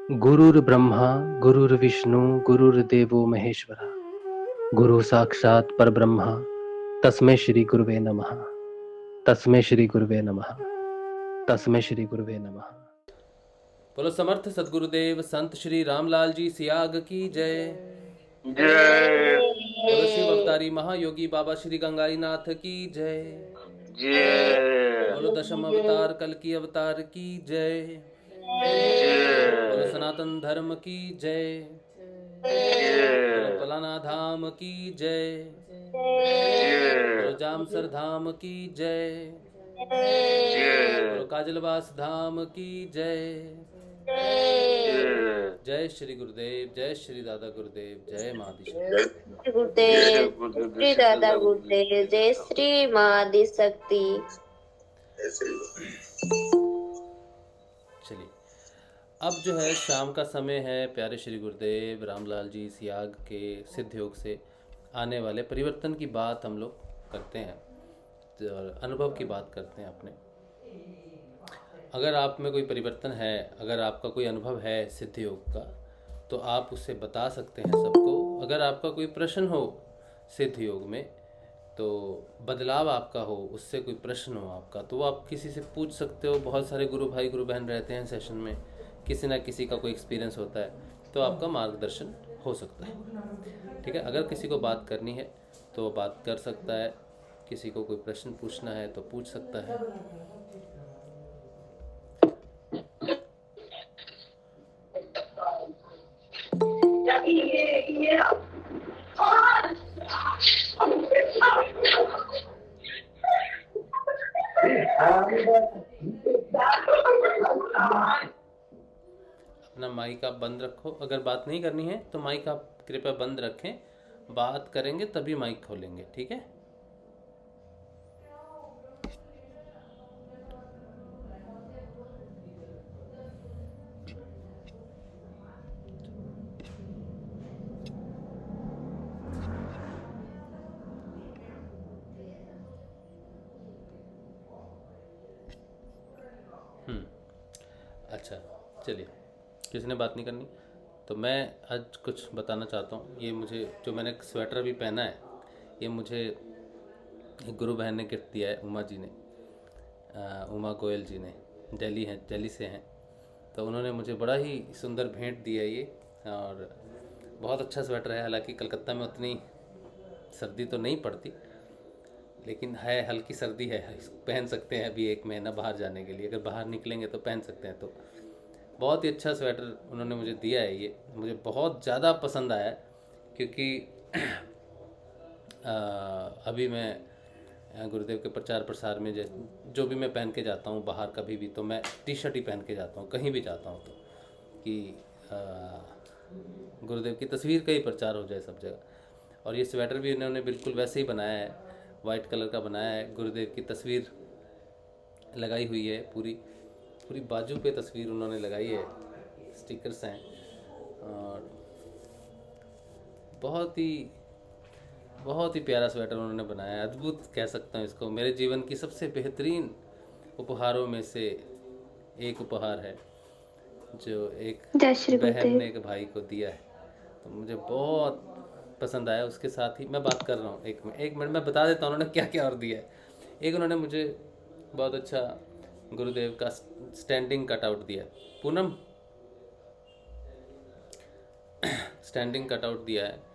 गुरुर्ब्रह्मा गुरुर्विष्णु गुरुर्देवो महेश्वरा गुरु साक्षात परब्रह्म तस्मै श्री गुरुवे नमः। तस्मै श्री गुरुवे नमः। तस्मै श्री गुरुवे नमः। बोलो समर्थ सदगुरुदेव संत श्री रामलाल जी सियाग की जय। जय बोलो शिव अवतारी महायोगी बाबा श्री गंगारी नाथ की जय। जय बोलो दशम अवतार कल की अवतार की जय। बोलो जय सनातन धर्म की जय। बोलो जय पलाना धाम की जय। बोलो जय जामसर धाम की जय। बोलो काजलवास धाम की जय। जय श्री गुरुदेव, जय श्री दादा गुरुदेव, जय मादी शक्ति। गुरुदेव श्री दादा गुरुदेव, जय श्री माँ आदि शक्ति। चलिए, अब जो है शाम का समय है। प्यारे श्री गुरुदेव रामलाल जी सियाग के सिद्ध योग से आने वाले परिवर्तन की बात हम लोग करते हैं और अनुभव की बात करते हैं अपने। अगर आप में कोई परिवर्तन है, अगर आपका कोई अनुभव है सिद्ध योग का, तो आप उससे बता सकते हैं सबको। अगर आपका कोई प्रश्न हो सिद्ध योग में, तो बदलाव आपका हो, उससे कोई प्रश्न हो आपका, तो आप किसी से पूछ सकते हो। बहुत सारे गुरु भाई गुरु बहन रहते हैं सेशन में, किसी ना किसी का कोई एक्सपीरियंस होता है, तो आपका मार्गदर्शन हो सकता है। ठीक है, अगर किसी को बात करनी है तो वो बात कर सकता है, किसी को कोई प्रश्न पूछना है तो पूछ सकता है। अपना माइक आप बंद रखो। अगर बात नहीं करनी है तो माइक आप कृपया बंद रखें। बात करेंगे तभी माइक खोलेंगे, ठीक है। अच्छा, चलिए, किसने बात नहीं करनी तो मैं आज कुछ बताना चाहता हूँ। ये मुझे जो मैंने स्वेटर अभी पहना है, ये मुझे एक गुरु बहन ने गिफ्ट दिया है, उमा जी ने, उमा गोयल जी ने, दिल्ली से हैं। तो उन्होंने मुझे बड़ा ही सुंदर भेंट दी है ये, और बहुत अच्छा स्वेटर है। हालांकि कलकत्ता में उतनी सर्दी तो नहीं पड़ती, लेकिन है, हल्की सर्दी है, पहन सकते हैं अभी 1 महीना बाहर जाने के लिए। अगर बाहर निकलेंगे तो पहन सकते हैं। तो बहुत ही अच्छा स्वेटर उन्होंने मुझे दिया है। ये मुझे बहुत ज़्यादा पसंद आया, क्योंकि अभी मैं गुरुदेव के प्रचार प्रसार में जो भी मैं पहन के जाता हूँ बाहर कभी भी, तो मैं टी शर्ट ही पहन के जाता हूँ कहीं भी जाता हूँ, तो कि गुरुदेव की तस्वीर का ही प्रचार हो जाए सब जगह। और ये स्वेटर भी इन्होंने बिल्कुल वैसे ही बनाया है, वाइट कलर का बनाया है। गुरुदेव की तस्वीर लगाई हुई है, पूरी पूरी बाजू पे तस्वीर उन्होंने लगाई है, स्टिकर्स हैं। और बहुत ही प्यारा स्वेटर उन्होंने बनाया है, अद्भुत कह सकता हूँ इसको। मेरे जीवन की सबसे बेहतरीन उपहारों में से एक उपहार है, जो एक बहन ने एक भाई को दिया है। तो मुझे बहुत पसंद आया। उसके साथ ही मैं बात कर रहा हूँ, एक मिनट मैं बता देता हूँ उन्होंने क्या क्या और दिया है। एक उन्होंने मुझे बहुत अच्छा गुरुदेव का स्टैंडिंग कटआउट दिया है। पूनम, स्टैंडिंग कटआउट दिया है।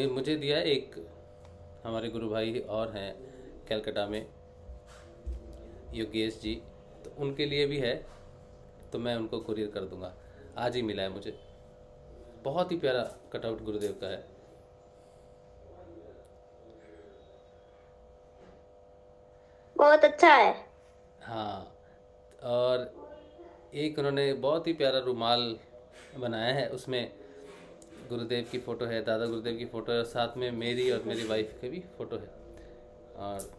मुझे दिया है एक हमारे गुरु भाई और हैं कलकत्ता में, योगेश जी, तो उनके लिए भी है, तो मैं उनको कुरियर कर दूंगा। आज ही मिला है मुझे। बहुत ही प्यारा कटआउट गुरुदेव का है। बहुत अच्छा है। हाँ, और एक उन्होंने बहुत ही प्यारा रुमाल बनाया है, उसमें गुरुदेव की फ़ोटो है, दादा गुरुदेव की फ़ोटो है, और साथ में मेरी और मेरी वाइफ की भी फ़ोटो है। और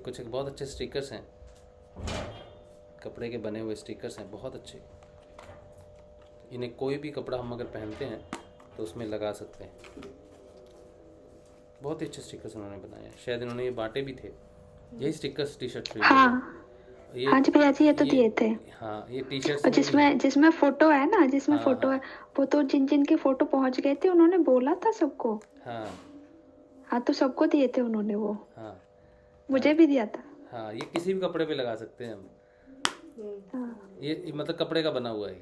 कुछ एक बहुत अच्छे स्टिकर्स हैं, कपड़े के बने हुए स्टिकर्स हैं, बहुत अच्छे। इन्हें कोई भी कपड़ा हम अगर पहनते हैं तो उसमें लगा सकते हैं। बहुत ही अच्छे स्टिकर्स उन्होंने बनाए हैं। शायद इन्होंने ये बांटे भी थे, यही स्टिकर्स टी शर्ट खरीदे थे। ये हाँ जी भैया जी, ये तो दिए थे। हाँ, ये टी शर्ट्स और में भी जिसमें जिसमें फोटो है ना, जिसमें हाँ फोटो हाँ है, वो तो जिन जिन के फोटो पहुंच गए थे उन्होंने बोला था सबको। हाँ हाँ, तो सबको दिए थे उन्होंने वो, हाँ मुझे भी दिया था। हाँ। ये किसी भी कपड़े पे लगा सकते हैं हम। हाँ ये मतलब कपड़े का बना हुआ है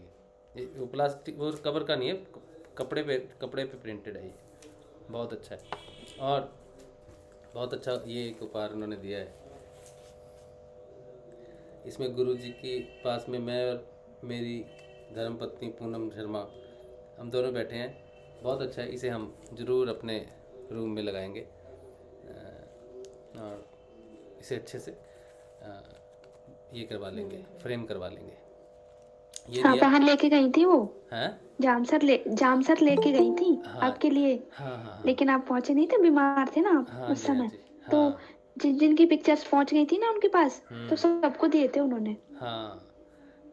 ये वो प्लास्टिक, वो कवर का नहीं है, कपड़े पे प्रिंटेड है ये। बहुत अच्छा है। और बहुत अच्छा ये एक उपहार उन्होंने दिया है। इसमें गुरु जी के पास में मैं और मेरी धर्मपत्नी पूनम शर्मा, हम दोनों बैठे हैं। बहुत अच्छा है, इसे हम ज़रूर अपने रूम में लगाएंगे और इसे अच्छे से ये करवा लेंगे, फ्रेम करवा लेंगे। ये हाँ, दिया वहां लेके गई थी वो, है। जामसर लेके गई थी हाँ आपके लिए, हाँ हाँ हाँ लेकिन आप पहुंचे नहीं थे, बीमार थे ना आप हाँ उस जी, हाँ समय। जी, तो हाँ। जिन जिनकी पिक्चर्स पहुंच गई थी ना उनके पास, तो हम्म, सबको दिए थे उन्होंने। हाँ।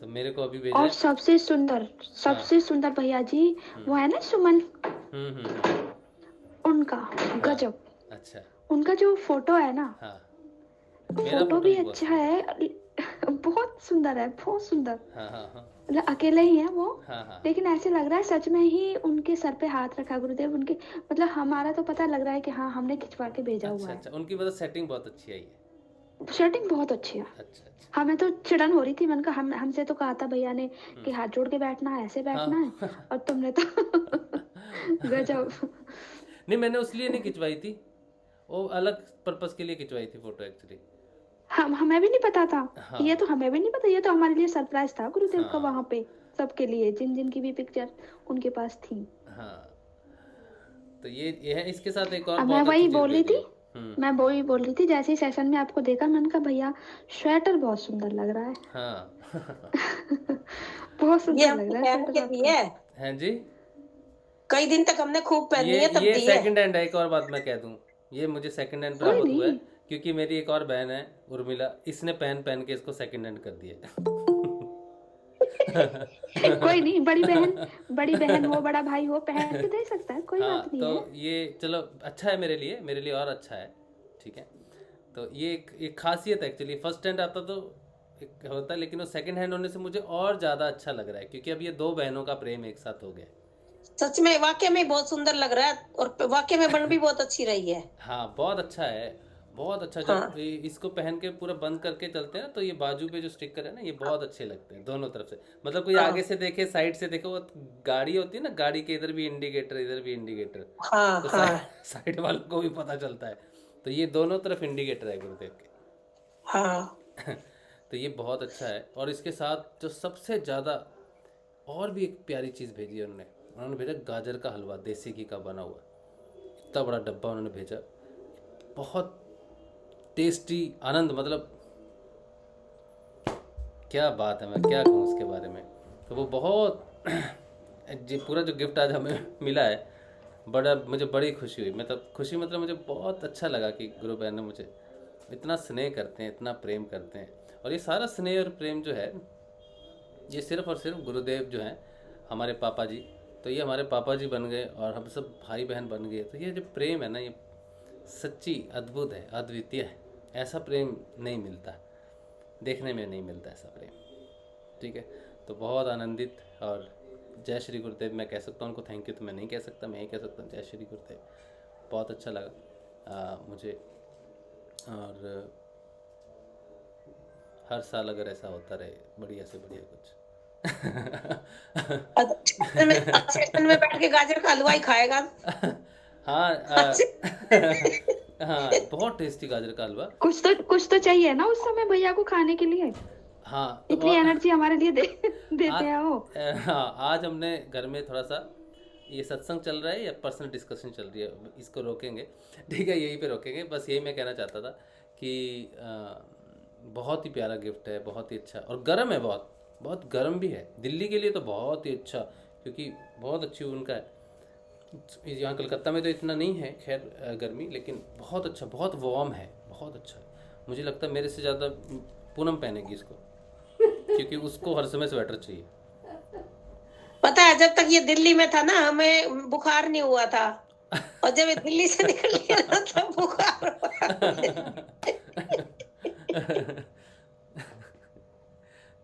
तो मेरे को अभी भेजा और है। हाँ। सबसे सुंदर भैया जी, वो है ना सुमन, हम्म। उनका हाँ। गजब, अच्छा। उनका जो फोटो है ना, हाँ, मेरा फोटो फोटो भी भी बहुत अच्छा सुंदर है। है। बहुत सुंदर है, बहुत सुंदर। हाँ हाँ हाँ मतलब अकेले ही है वो, हाँ हाँ लेकिन ऐसे लग रहा है सच में ही उनके सर पे हाथ रखा गुरुदेव उनके। मतलब हमारा तो पता लग रहा है कि हाँ, हमने खिंचवा के भेजा हुआ अच्छा है। अच्छा, उनकी मतलब सेटिंग बहुत अच्छी आई है। सेटिंग बहुत अच्छी है। अच्छा अच्छा। हमें तो चिड़न हो रही थी, मन का हमसे तो कहा था भैया ने कि हाथ जोड़ के बैठना है, ऐसे बैठना है, हाँ। और तुमने तो गजब। नहीं, मैंने उस लिए नहीं खिंचवाई थी, वो अलग पर्पस के लिए खिंचवाई थी फोटो एक्चुअली। हम हमें भी नहीं पता था, ये हाँ तो हमें भी नहीं पता, ये तो हमारे लिए सरप्राइज था गुरुदेव का, हाँ वहां पे सबके लिए, जिन जिन की भी पिक्चर उनके पास थी। हाँ। तो ये है, इसके साथ एक और अब मैं बहुत अच्छी वही चीज़ बोल रही भेजी थी, है। हम्म। मैं वही बोल रही थी, जैसे ही सेशन में आपको देखा, मैंने कहा भैया स्वेटर बहुत सुंदर लग रहा है। हाँ। बहुत ये सुंदर लग हमने रहा है पहन स्वेटर के दी आपका। है, हैं जी। कई दिन तक हमने खूब पहनी है, तब ये दी है। सेकंड हैंड है, एक और बात मैं कह दूं, ये मुझे सेकंड हैंड कोई प्राप्त हुआ है, नहीं, क्योंकि मेरी एक और बहन है उर्मिला, इसने पहन पहन के इसको सेकंड हैंड कर दिया। कोई नहीं, बड़ी बहन हो, बड़ा भाई हो, पहन के दे सकता है, कोई हाँ, बात नहीं तो है। ये चलो अच्छा है मेरे लिए और अच्छा है। ठीक है। तो ये एक खासियत है एक्चुअली। फर्स्ट हैंड आता तो एक होता, लेकिन वो सेकंड हैंड होने से मुझे और ज़्यादा अच्छा लग रहा है, क्योंकि अब ये दो बहनों का प्रेम एक साथ हो गया। सच में वाकई में बहुत सुंदर लग रहा है, और वाकई में बन भी बहुत अच्छी रही है। हाँ, बहुत अच्छा है, बहुत अच्छा। जब हाँ इसको पहन के पूरा बंद करके चलते हैं ना, तो ये बाजू पे जो स्टिकर है ना, ये बहुत अच्छे लगते हैं दोनों तरफ से। मतलब कोई आगे हाँ से देखे, साइड से देखे, वो गाड़ी होती है ना, गाड़ी के इधर भी इंडिकेटर, इधर भी इंडिकेटर, हाँ तो हाँ साइड वालों को भी पता चलता है। तो ये दोनों तरफ इंडिकेटर है गुरुदेव के। हाँ। तो ये बहुत अच्छा है। और इसके साथ जो सबसे ज़्यादा और भी एक प्यारी चीज़ भेजी है उन्होंने भेजा गाजर का हलवा, देसी घी का बना हुआ। इतना बड़ा डब्बा उन्होंने भेजा, बहुत टेस्टी, आनंद, मतलब क्या बात है, मैं क्या कहूँ उसके बारे में। तो वो बहुत जी, पूरा जो गिफ्ट आज हमें मिला है, मुझे बड़ी खुशी हुई। मतलब खुशी, मतलब मुझे बहुत अच्छा लगा कि गुरु बहन ने मुझे इतना स्नेह करते हैं, इतना प्रेम करते हैं। और ये सारा स्नेह और प्रेम जो है, ये सिर्फ और सिर्फ गुरुदेव जो हैं हमारे पापा जी, तो ये हमारे पापा जी बन गए और हम सब भाई बहन बन गए। तो ये जो प्रेम है ना, ये सच्ची अद्भुत है, अद्वितीय है। ऐसा प्रेम नहीं मिलता, देखने में नहीं मिलता ऐसा प्रेम। ठीक है। तो बहुत आनंदित, और जय श्री गुरुदेव मैं कह सकता हूँ उनको। थैंक यू तो मैं नहीं कह सकता, मैं ही कह सकता हूँ जय श्री गुरुदेव। बहुत अच्छा लगा मुझे। और हर साल अगर ऐसा होता रहे, बढ़िया से बढ़िया कुछ। सेशन में बैठ के गाजर का हलवा ही खाएगा। हाँ हाँ, बहुत टेस्टी गाजर का हलवा। कुछ तो चाहिए ना उस समय भैया को खाने के लिए, हाँ, तो इतनी एनर्जी हमारे लिए देते हैं वो। हाँ, आज हमने घर में थोड़ा सा, ये सत्संग चल रहा है या पर्सनल डिस्कशन चल रही है, इसको रोकेंगे। ठीक है, यहीं पे रोकेंगे। बस यही मैं कहना चाहता था कि बहुत ही प्यारा गिफ्ट है, बहुत ही अच्छा, और गर्म है, बहुत बहुत गर्म भी है। दिल्ली के लिए तो बहुत ही अच्छा, क्योंकि बहुत अच्छी उनका है। यहाँ कलकत्ता में तो इतना नहीं है खैर गर्मी, लेकिन बहुत अच्छा, बहुत वार्म है, बहुत अच्छा है। मुझे लगता है मेरे से ज़्यादा पूनम पहनेगी इसको, क्योंकि उसको हर समय स्वेटर चाहिए। पता है, जब तक ये दिल्ली में था ना, हमें बुखार नहीं हुआ था, और जब ये दिल्ली से निकल गया ना, तब बुखार हुआ।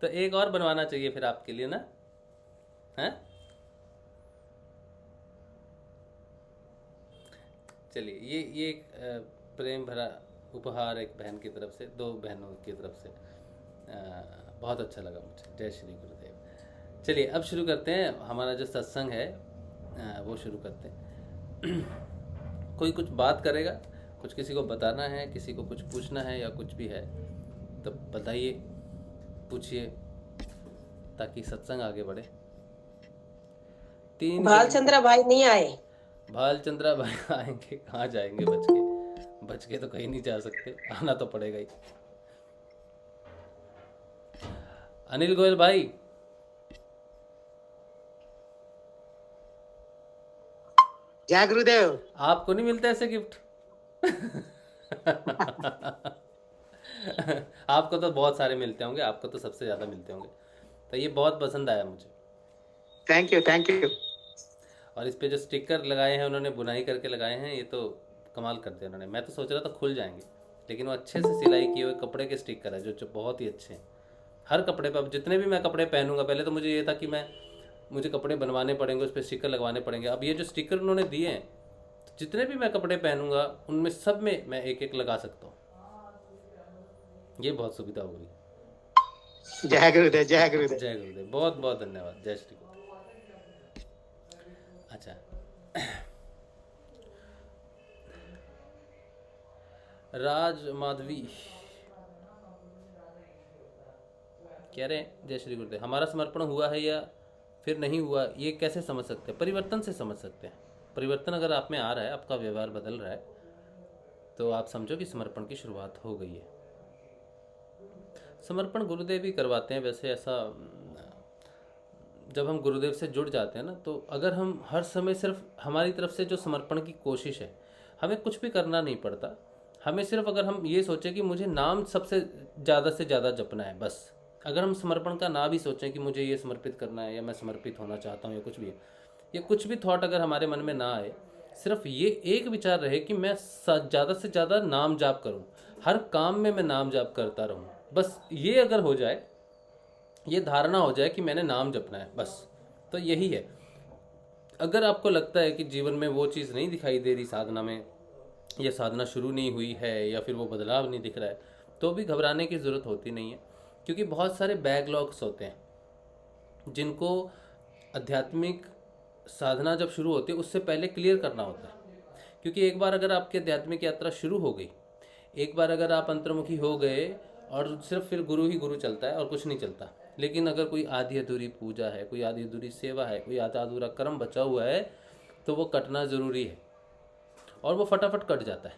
तो एक और बनवाना चाहिए फिर आपके लिए ना, हैं? चलिए, ये एक प्रेम भरा उपहार एक बहन की तरफ से, दो बहनों की तरफ से, बहुत अच्छा लगा मुझे। जय श्री गुरुदेव। चलिए अब शुरू करते हैं हमारा जो सत्संग है, वो शुरू करते हैं। कोई कुछ बात करेगा, कुछ किसी को बताना है, किसी को कुछ पूछना है या कुछ भी है तो बताइए, पूछिए, ताकि सत्संग आगे बढ़े। भालचंद्र भाई नहीं आए। भालचंद्रा भाई आएंगे, कहाँ जाएंगे बच के तो कहीं नहीं जा सकते, आना तो पड़ेगा ही। अनिल गोयल भाई, जय गुरुदेव। आपको नहीं मिलता ऐसे गिफ्ट? आपको तो बहुत सारे मिलते होंगे, आपको तो सबसे ज़्यादा मिलते होंगे, तो ये बहुत पसंद आया मुझे। Thank you thank you. और इस पे जो स्टिकर लगाए हैं उन्होंने, बुनाई करके लगाए हैं, ये तो कमाल कर दिया उन्होंने। मैं तो सोच रहा था खुल जाएंगे, लेकिन वो अच्छे से सिलाई किए हुए कपड़े के स्टिकर है जो बहुत ही अच्छे हैं। हर कपड़े पे, अब जितने भी मैं कपड़े पहनूंगा, पहले तो मुझे ये था कि मुझे कपड़े बनवाने पड़ेंगे, उस पर स्टिकर लगवाने पड़ेंगे। अब ये जो स्टिकर उन्होंने दिए हैं, तो जितने भी मैं कपड़े पहनूंगा उनमें सब में मैं एक एक लगा सकता हूँ। ये बहुत सुविधा हो गई। जय गुरुदेव जय गुरुदेव। जय गुरुदेव, बहुत बहुत धन्यवाद। जय श्री गुरुदेव। अच्छा, राज माधवी कह रहे हैं, जय श्री गुरुदेव, हमारा समर्पण हुआ है या फिर नहीं हुआ, ये कैसे समझ सकते हैं? परिवर्तन से समझ सकते हैं। परिवर्तन अगर आप में आ रहा है, आपका व्यवहार बदल रहा है, तो आप समझो कि समर्पण की शुरुआत हो गई है। समर्पण गुरुदेव ही करवाते हैं वैसे। ऐसा जब हम गुरुदेव से जुड़ जाते हैं ना, तो अगर हम हर समय सिर्फ हमारी तरफ से जो समर्पण की कोशिश है, हमें कुछ भी करना नहीं पड़ता। हमें सिर्फ अगर हम ये सोचें कि मुझे नाम सबसे से ज़्यादा जपना है, बस। अगर हम समर्पण का ना भी सोचें कि मुझे ये समर्पित करना है या मैं समर्पित होना चाहता हूँ या कुछ भी है, या कुछ भी थॉट अगर हमारे मन में ना आए, सिर्फ ये एक विचार रहे कि मैं ज़्यादा से ज़्यादा नाम जाप करूँ, हर काम में मैं नाम जाप करता रहूँ, बस ये अगर हो जाए, ये धारणा हो जाए कि मैंने नाम जपना है, बस, तो यही है। अगर आपको लगता है कि जीवन में वो चीज़ नहीं दिखाई दे रही साधना में, या साधना शुरू नहीं हुई है, या फिर वो बदलाव नहीं दिख रहा है, तो भी घबराने की ज़रूरत होती नहीं है। क्योंकि बहुत सारे बैकलॉग्स होते हैं जिनको आध्यात्मिक साधना जब शुरू होती है उससे पहले क्लियर करना होता है। क्योंकि एक बार अगर आपकी आध्यात्मिक यात्रा शुरू हो गई, एक बार अगर आप अंतर्मुखी हो गए और सिर्फ फिर गुरु ही गुरु चलता है और कुछ नहीं चलता। लेकिन अगर कोई आधी अधूरी पूजा है, कोई आधी अधूरी सेवा है, कोई आधा अधूरा कर्म बचा हुआ है, तो वो कटना ज़रूरी है, और वो फटाफट कट जाता है।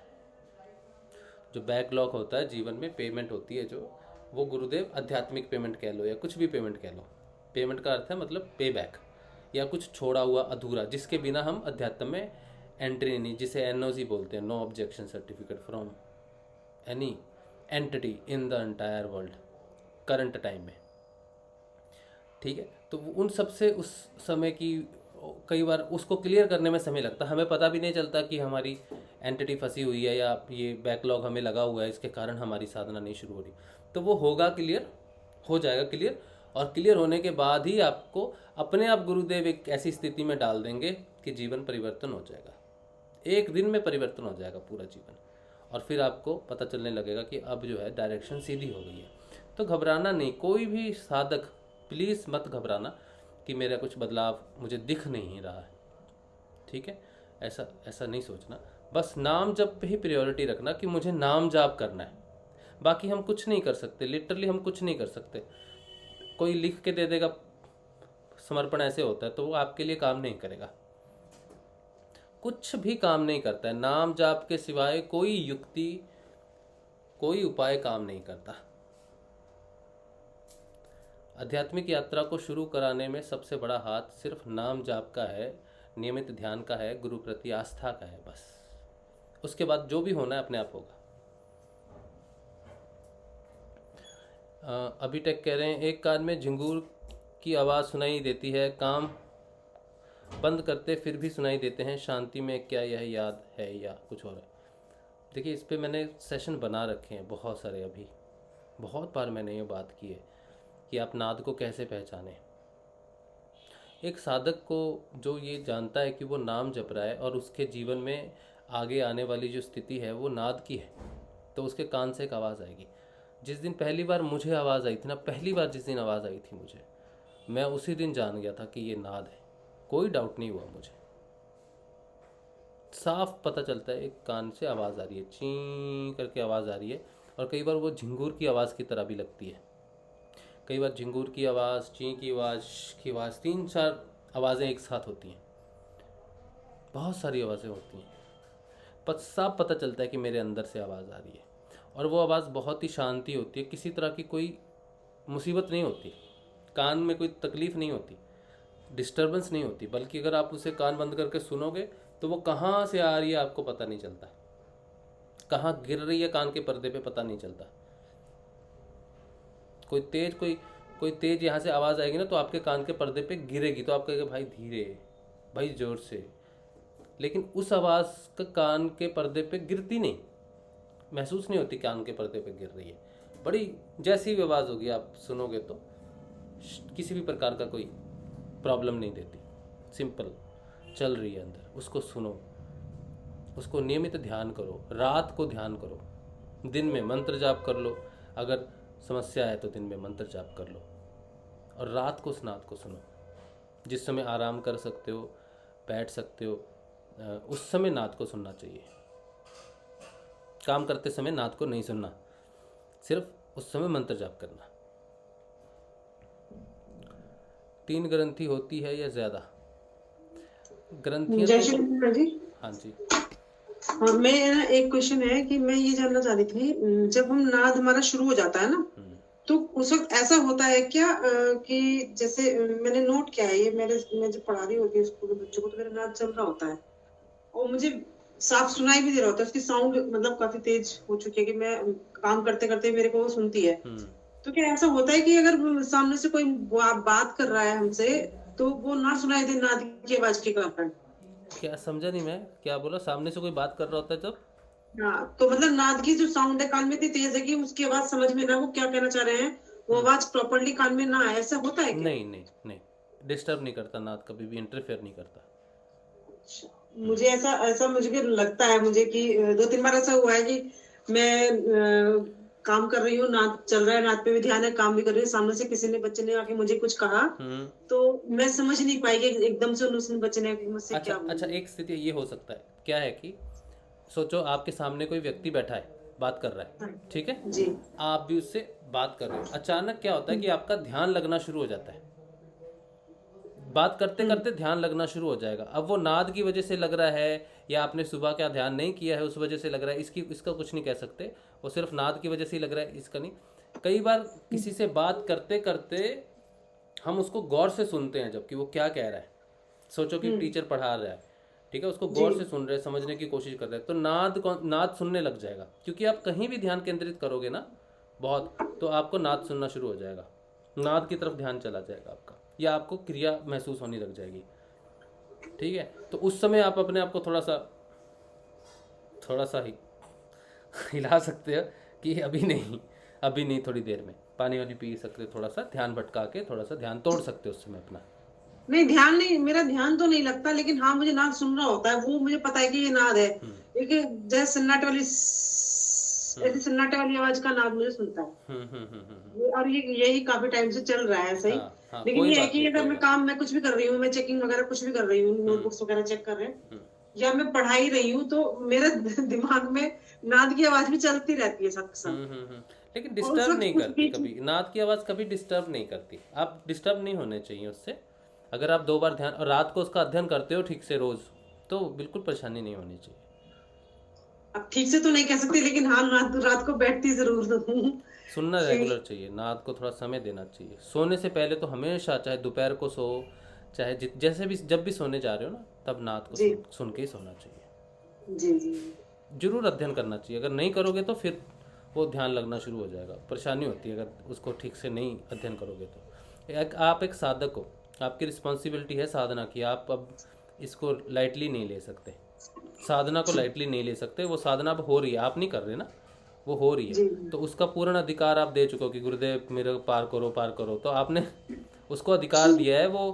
जो बैकलॉग होता है जीवन में, पेमेंट होती है जो, वो गुरुदेव आध्यात्मिक पेमेंट कह लो या कुछ भी पेमेंट कह लो। पेमेंट का अर्थ है मतलब पे बैक, या कुछ छोड़ा हुआ अधूरा, जिसके बिना हम अध्यात्म में एंट्री नहीं, जिसे एनओसी बोलते हैं, no objection certificate from any entity in the entire world, current time में। ठीक है, तो उन सब से उस समय की कई बार उसको क्लियर करने में समय लगता है। हमें पता भी नहीं चलता कि हमारी एंटिटी फंसी हुई है या ये बैकलॉग हमें लगा हुआ है, इसके कारण हमारी साधना नहीं शुरू हो रही। तो वो होगा क्लियर, हो जाएगा क्लियर, और क्लियर होने के बाद ही आपको अपने आप गुरुदेव एक ऐसी स्थिति में डाल देंगे कि जीवन परिवर्तन हो जाएगा। एक दिन में परिवर्तन हो जाएगा पूरा जीवन, और फिर आपको पता चलने लगेगा कि अब जो है डायरेक्शन सीधी हो गई है। तो घबराना नहीं, कोई भी साधक प्लीज़ मत घबराना कि मेरा कुछ बदलाव मुझे दिख नहीं रहा है। ठीक है, ऐसा नहीं सोचना। बस नाम जप पे ही प्रायोरिटी रखना कि मुझे नाम जाप करना है, बाकी हम कुछ नहीं कर सकते। लिटरली हम कुछ नहीं कर सकते। कोई लिख के दे देगा समर्पण ऐसे होता है, तो वो आपके लिए काम नहीं करेगा, कुछ भी काम नहीं करता है। नाम जाप के सिवाय कोई युक्ति, कोई उपाय काम नहीं करता। आध्यात्मिक यात्रा को शुरू कराने में सबसे बड़ा हाथ सिर्फ नाम जाप का है, नियमित ध्यान का है, गुरु प्रति आस्था का है, बस। उसके बाद जो भी होना है अपने आप होगा। अभी तक कह रहे हैं, एक कान में झिंगूर की आवाज़ सुनाई देती है, काम बंद करते फिर भी सुनाई देते हैं, शांति में क्या यह याद है या कुछ और है? देखिए, इस पे मैंने सेशन बना रखे हैं बहुत सारे, अभी बहुत बार मैंने ये बात की है कि आप नाद को कैसे पहचानें। एक साधक को जो ये जानता है कि वो नाम जप रहा है और उसके जीवन में आगे आने वाली जो स्थिति है वो नाद की है, तो उसके कान से एक आवाज़ आएगी। जिस दिन पहली बार मुझे आवाज़ आई थी ना, पहली बार जिस दिन आवाज़ आई थी मुझे, मैं उसी दिन जान गया था कि ये नाद है। कोई डाउट नहीं हुआ मुझे, साफ पता चलता है एक कान से आवाज़ आ रही है, ची करके आवाज़ आ रही है। और कई बार वो झिंगूर की आवाज़ की तरह भी लगती है। कई बार झिंगूर की आवाज़, ची की आवाज़, की आवाज़, 3-4 आवाज़ें एक साथ होती हैं, बहुत सारी आवाज़ें होती हैं, पर साफ पता चलता है कि मेरे अंदर से आवाज़ आ रही है। और वो आवाज़ बहुत ही शांति होती है, किसी तरह की कोई मुसीबत नहीं होती, कान में कोई तकलीफ़ नहीं होती, डिस्टर्बेंस नहीं होती, बल्कि अगर आप उसे कान बंद करके सुनोगे तो वो कहाँ से आ रही है आपको पता नहीं चलता, कहाँ गिर रही है कान के पर्दे पे पता नहीं चलता। कोई तेज यहाँ से आवाज़ आएगी ना तो आपके कान के पर्दे पे गिरेगी, तो आप कहेंगे भाई धीरे, भाई ज़ोर से, लेकिन उस आवाज़ का कान के पर्दे पे गिरती नहीं, महसूस नहीं होती कान के पर्दे पे गिर रही है। बड़ी जैसी भी आवाज़ होगी आप सुनोगे तो किसी भी प्रकार का कोई प्रॉब्लम नहीं देती, सिंपल चल रही है अंदर, उसको सुनो, उसको नियमित ध्यान करो, रात को ध्यान करो, दिन में मंत्र जाप कर लो, अगर समस्या है तो दिन में मंत्र जाप कर लो, और रात को उस नाद को सुनो। जिस समय आराम कर सकते हो, बैठ सकते हो, उस समय नाद को सुनना चाहिए। काम करते समय नाद को नहीं सुनना, सिर्फ उस समय मंत्र जाप करना। 3 ग्रंथि होती है या ज़्यादा ग्रंथियाँ? जय श्री कृष्ण जी। हाँ जी। हाँ, मैं ना एक क्वेश्चन है कि मैं ये जानना चाह रही थी, जब हम नाद हमारा शुरू हो जाता है ना, तो उस वक्त ऐसा होता है क्या कि जैसे मैंने नोट किया है, ये मैं जब पढ़ा रही होती है स्कूल के बच्चों को, तो मेरा नाद चल रहा होता है और मुझे साफ सुनाई भी दे रहा होता है, उसकी साउंड मतलब काफी तेज हो चुकी है कि मैं काम करते करते मेरे को वो सुनती है। तो क्या ऐसा होता है कि अगर सामने से कोई बात कर रहा है हमसे तो वो ना सुनाई दे नाद की आवाज के कारण? क्या समझा नहीं मैं, क्या बोला? सामने से कोई बात कर रहा होता है जब? हाँ, तो मतलब नाद की जो साउंड है कान में इतनी तेज है कि उसकी आवाज समझ में ना, वो क्या कहना चाह रहे हैं, वो आवाज प्रॉपर्ली कान में ना आए, ऐसा होता है क्या? नहीं, डिस्टर्ब नहीं करता नाद, कभी भी इंटरफेयर नहीं करता। मुझे ऐसा मुझे लगता है मुझे कि 2-3 बार ऐसा हुआ है कि मैं काम कर रही हूँ, नाद चल रहा है, नाद पे भी ध्यान है, काम भी कर रही हूँ, सामने से किसी ने बच्चे ने आके मुझे कुछ कहा तो मैं समझ नहीं पाई कि एकदम से उस बच्चे ने मुझसे क्या बोला। अच्छा, एक स्थिति ये हो सकता है, क्या है कि सोचो आपके सामने कोई व्यक्ति बैठा है, बात कर रहा है, ठीक है जी, आप भी उससे बात कर रहे हो, अचानक क्या होता है कि आपका ध्यान लगना शुरू हो जाता है, बात करते करते ध्यान लगना शुरू हो जाएगा। अब वो नाद की वजह से लग रहा है या आपने सुबह क्या ध्यान नहीं किया है उस वजह से लग रहा है, इसका कुछ नहीं कह सकते, वो सिर्फ नाद की वजह से ही लग रहा है, इसका नहीं। कई बार किसी से बात करते करते हम उसको गौर से सुनते हैं, जबकि वो क्या कह रहा है, सोचो कि टीचर पढ़ा रहा है, ठीक है, उसको गौर से सुन रहे हैं, समझने की कोशिश कर रहे हैं, तो नाद सुनने लग जाएगा, क्योंकि आप कहीं भी ध्यान केंद्रित करोगे ना बहुत, तो आपको नाद सुनना शुरू हो जाएगा, नाद की तरफ ध्यान चला जाएगा आपका, या आपको क्रिया महसूस होने लग जाएगी, ठीक है। तो उस समय आप अपने आप को थोड़ा सा ही हिला सकते हो कि अभी नहीं, थोड़ी देर में पानी वानी पी सकते हो, थोड़ा सा ध्यान भटका के थोड़ा सा ध्यान तोड़ सकते हो उस समय अपना। नहीं, मेरा ध्यान तो नहीं लगता, लेकिन हाँ मुझे नाद सुन रहा होता है, वो मुझे पता है कि ये नाद है, लेकिन जैसे सन्नाटे वाली आवाज का नाद मुझे सुनता है, और यही काफी टाइम से चल रहा है, सही। लेकिन ये है कि अगर मैं कुछ भी कर रही हूँ, मैं चेकिंग वगैरह कुछ भी कर रही हूँ, नोटबुक्स वगैरह चेक कर रहे हैं या मैं पढ़ाई रही हूँ, तो मेरे दिमाग में नाद की आवाज भी चलती रहती है साथ साथ, लेकिन डिस्टर्ब नहीं करती कभी, नाद की आवाज कभी डिस्टर्ब नहीं करती, आप डिस्टर्ब नहीं होने चाहिए उससे। अगर आप 2 बार ध्यान और रात को उसका अध्ययन करते हो ठीक से रोज, तो बिल्कुल परेशानी नहीं होनी चाहिए। अब ठीक से तो नहीं कह सकती, लेकिन हाँ रात को बैठती जरूर हूँ। सुनना रेगुलर चाहिए, नाद को थोड़ा समय देना चाहिए, सोने से पहले तो हमेशा, चाहे दोपहर को सो, चाहे जैसे भी, जब भी सोने जा रहे हो ना, तब नाद को सुन के ही सोना चाहिए। जी, जरूर अध्ययन करना चाहिए, अगर नहीं करोगे तो फिर वो ध्यान लगना शुरू हो जाएगा, परेशानी होती है अगर उसको ठीक से नहीं अध्ययन करोगे तो। आप एक साधक हो, आपकी रिस्पॉन्सिबिलिटी है साधना की, आप अब इसको लाइटली नहीं ले सकते, साधना को लाइटली नहीं ले सकते, वो साधना अब हो रही है, आप नहीं कर रहे ना, वो हो रही जी है, तो उसका पूर्ण अधिकार आप दे चुके हो कि गुरुदेव मेरे को पार करो, तो आपने उसको अधिकार दिया है। वो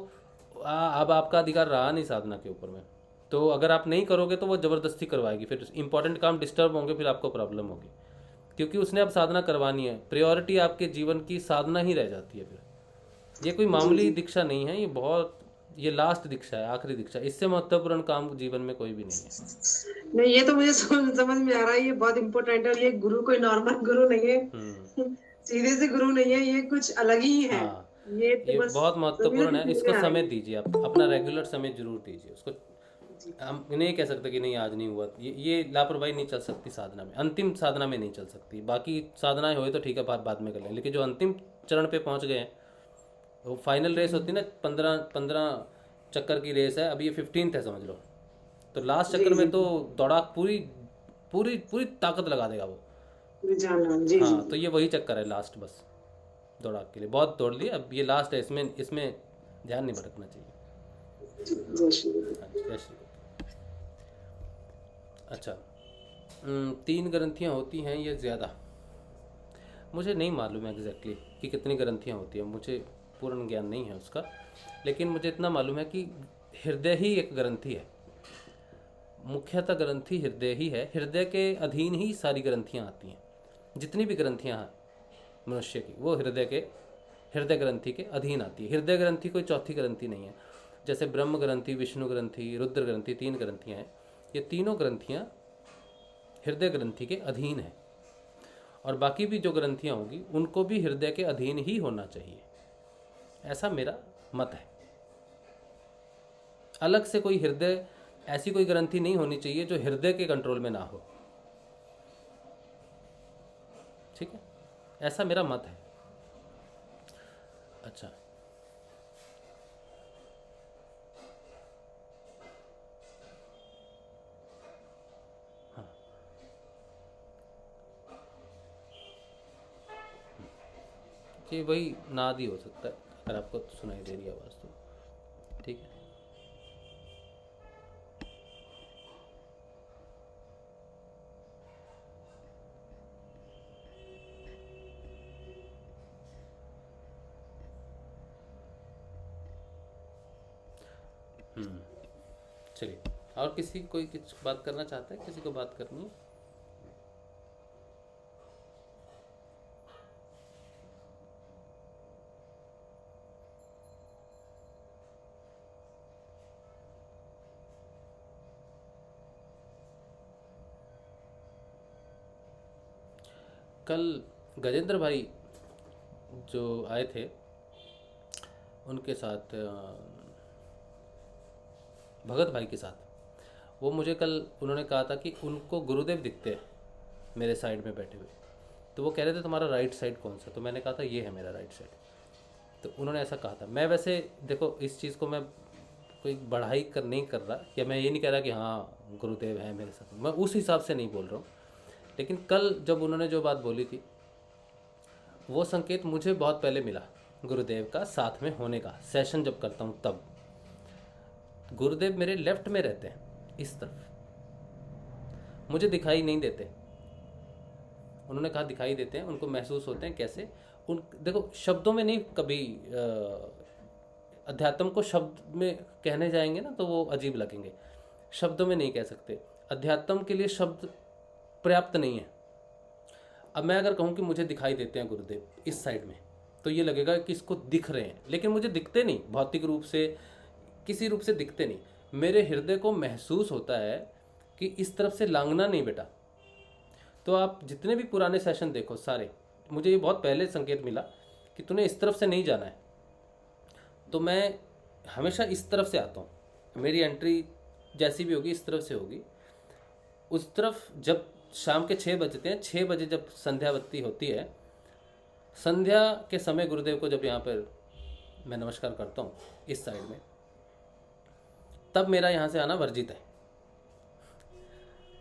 अब आपका अधिकार रहा नहीं साधना के ऊपर में। तो अगर आप नहीं करोगे तो वो ज़बरदस्ती करवाएगी, फिर इंपॉर्टेंट काम डिस्टर्ब होंगे, फिर आपको प्रॉब्लम होगी, क्योंकि उसने अब साधना करवानी है। प्रायोरिटी आपके जीवन की साधना ही रह जाती है फिर। ये कोई मामूली दीक्षा नहीं है, ये लास्ट दीक्षा है, आखिरी दीक्षा। इससे महत्वपूर्ण काम जीवन में कोई भी नहीं है। नहीं, ये तो मुझे समझ में आ रहा है, ये बहुत इम्पोर्टेंट है। ये गुरु कोई नॉर्मल गुरु नहीं है, सीधे से गुरु नहीं है, ये कुछ अलग ही है। हाँ, ये ये बस बहुत महत्वपूर्ण है। इसको समय है। दीजिए, आप अपना रेगुलर समय जरूर दीजिए उसको। हम नहीं कह सकते कि नहीं आज नहीं हुआ, ये लापरवाही नहीं चल सकती साधना में, अंतिम साधना में नहीं चल सकती। बाकी साधनाएं हुए तो ठीक है, बाद में कर लें, लेकिन जो अंतिम चरण पे पहुंच गए हैं, वो फाइनल रेस होती है ना, 15 चक्कर की रेस है, अभी ये 15th है समझ लो। तो लास्ट चक्कर में तो दौड़ाक पूरी पूरी पूरी ताकत लगा देगा वो। जी हाँ, तो ये वही चक्कर है लास्ट, बस दौड़ाक के लिए बहुत दौड़ लिया, अब ये लास्ट है, इसमें ध्यान नहीं भटकना चाहिए। जय श्री गुरु। जय श्री गुरु। अच्छा, 3 ग्रंथियाँ होती हैं या ज़्यादा? मुझे नहीं मालूम है एग्जैक्टली कि कितनी ग्रंथियाँ होती हैं, मुझे पूर्ण ज्ञान नहीं है उसका, लेकिन मुझे इतना मालूम है कि हृदय ही एक ग्रंथि है, मुख्यतः ग्रंथि हृदय ही है। हृदय के अधीन ही सारी ग्रंथियाँ आती हैं, जितनी भी ग्रंथियाँ हैं मनुष्य की, वो हृदय ग्रंथि के अधीन आती है। हृदय ग्रंथि कोई चौथी ग्रंथि नहीं है। जैसे ब्रह्म ग्रंथि, विष्णु ग्रंथि, रुद्र ग्रंथि, 3 ग्रंथियाँ हैं, ये तीनों ग्रंथियाँ हृदय ग्रंथि के अधीन हैं। और बाकी भी जो ग्रंथियाँ होंगी उनको भी हृदय के अधीन ही होना चाहिए, ऐसा मेरा मत है। अलग से कोई हृदय, ऐसी कोई ग्रंथि नहीं होनी चाहिए जो हृदय के कंट्रोल में ना हो, ठीक है, ऐसा मेरा मत है। अच्छा, हाँ, ये वही नाद ही हो सकता है, अगर आपको सुनाई दे रही आवाज़ तो ठीक है। चलिए, और किसी कोई कुछ बात करना चाहता है? किसी को बात करनी है? कल गजेंद्र भाई जो आए थे, उनके साथ भगत भाई के साथ, वो मुझे कल उन्होंने कहा था कि उनको गुरुदेव दिखते हैं मेरे साइड में बैठे हुए। तो वो कह रहे थे तुम्हारा राइट साइड कौन सा? तो मैंने कहा था ये है मेरा राइट साइड। तो उन्होंने ऐसा कहा था। मैं वैसे देखो, इस चीज़ को मैं कोई बढ़ाई नहीं कर रहा, या मैं ये नहीं कह रहा कि हाँ गुरुदेव हैं मेरे साथ, मैं उस हिसाब से नहीं बोल रहा हूँ। लेकिन कल जब उन्होंने जो बात बोली थी, वो संकेत मुझे बहुत पहले मिला गुरुदेव का साथ में होने का। सेशन जब करता हूँ तब गुरुदेव मेरे लेफ्ट में रहते हैं, इस तरफ, मुझे दिखाई नहीं देते। उन्होंने कहा दिखाई देते हैं, उनको महसूस होते हैं। कैसे? देखो, शब्दों में नहीं, कभी अध्यात्म को शब्द में कहने जाएंगे ना तो वो अजीब लगेंगे, शब्दों में नहीं कह सकते। अध्यात्म के लिए शब्द पर्याप्त नहीं है। अब मैं अगर कहूँ कि मुझे दिखाई देते हैं गुरुदेव इस साइड में, तो ये लगेगा कि इसको दिख रहे हैं, लेकिन मुझे दिखते नहीं, भौतिक रूप से, किसी रूप से दिखते नहीं। मेरे हृदय को महसूस होता है कि इस तरफ से लांघना नहीं बेटा। तो आप जितने भी पुराने सेशन देखो सारे, मुझे ये बहुत पहले संकेत मिला कि तूने इस तरफ से नहीं जाना है। तो मैं हमेशा इस तरफ से आता हूँ, मेरी एंट्री जैसी भी होगी इस तरफ से होगी। उस तरफ जब शाम के 6 बजते हैं, 6 बजे जब संध्या बत्ती होती है, संध्या के समय गुरुदेव को जब यहाँ पर मैं नमस्कार करता हूँ इस साइड में, तब मेरा यहाँ से आना वर्जित है।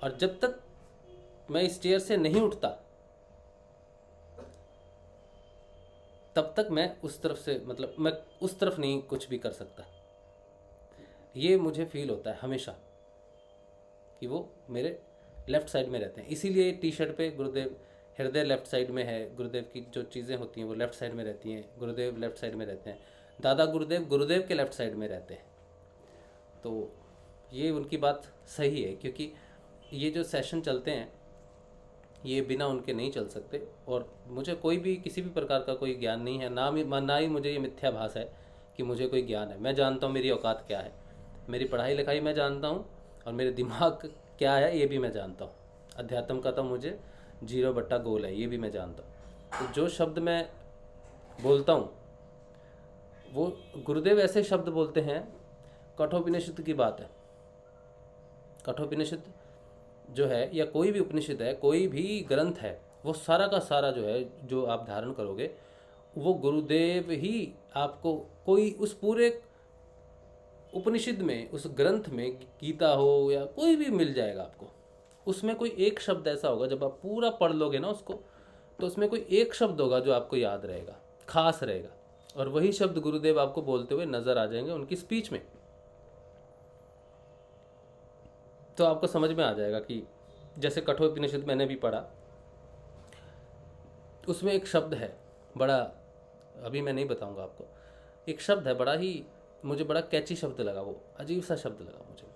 और जब तक मैं इस चेयर से नहीं उठता, तब तक मैं उस तरफ से, मतलब मैं उस तरफ नहीं कुछ भी कर सकता। ये मुझे फील होता है हमेशा कि वो मेरे लेफ्ट साइड में रहते हैं। इसीलिए टी शर्ट पे गुरुदेव हृदय लेफ्ट साइड में है, गुरुदेव की जो चीज़ें होती हैं वो लेफ्ट साइड में रहती हैं, गुरुदेव लेफ्ट साइड में रहते हैं, दादा गुरुदेव गुरुदेव के लेफ्ट साइड में रहते हैं। तो ये उनकी बात सही है, क्योंकि ये जो सेशन चलते हैं ये बिना उनके नहीं चल सकते। और मुझे कोई भी किसी भी प्रकार का कोई ज्ञान नहीं है, ना ही मुझे ये मिथ्याभास है कि मुझे कोई ज्ञान है। मैं जानता हूँ मेरी औकात क्या है, मेरी पढ़ाई लिखाई मैं जानता हूँ, और मेरे दिमाग क्या है ये भी मैं जानता हूँ। अध्यात्म का तो मुझे 0 गोल है, ये भी मैं जानता हूँ। तो जो शब्द मैं बोलता हूँ वो गुरुदेव ऐसे शब्द बोलते हैं। कठोपनिषद की बात है, कठोपनिषद जो है या कोई भी उपनिषद है, कोई भी ग्रंथ है, वो सारा का सारा जो है जो आप धारण करोगे वो गुरुदेव ही आपको, कोई उस पूरे उपनिषद में, उस ग्रंथ में, गीता हो या कोई भी मिल जाएगा आपको, उसमें कोई एक शब्द ऐसा होगा जब आप पूरा पढ़ लोगे ना उसको, तो उसमें कोई एक शब्द होगा जो आपको याद रहेगा, खास रहेगा, और वही शब्द गुरुदेव आपको बोलते हुए नजर आ जाएंगे उनकी स्पीच में। तो आपको समझ में आ जाएगा कि जैसे कठोपनिषद मैंने भी पढ़ा, उसमें एक शब्द है बड़ा, अभी मैं नहीं बताऊंगा आपको, एक शब्द है बड़ा ही, मुझे बड़ा कैची शब्द लगा, वो अजीब सा शब्द लगा मुझे,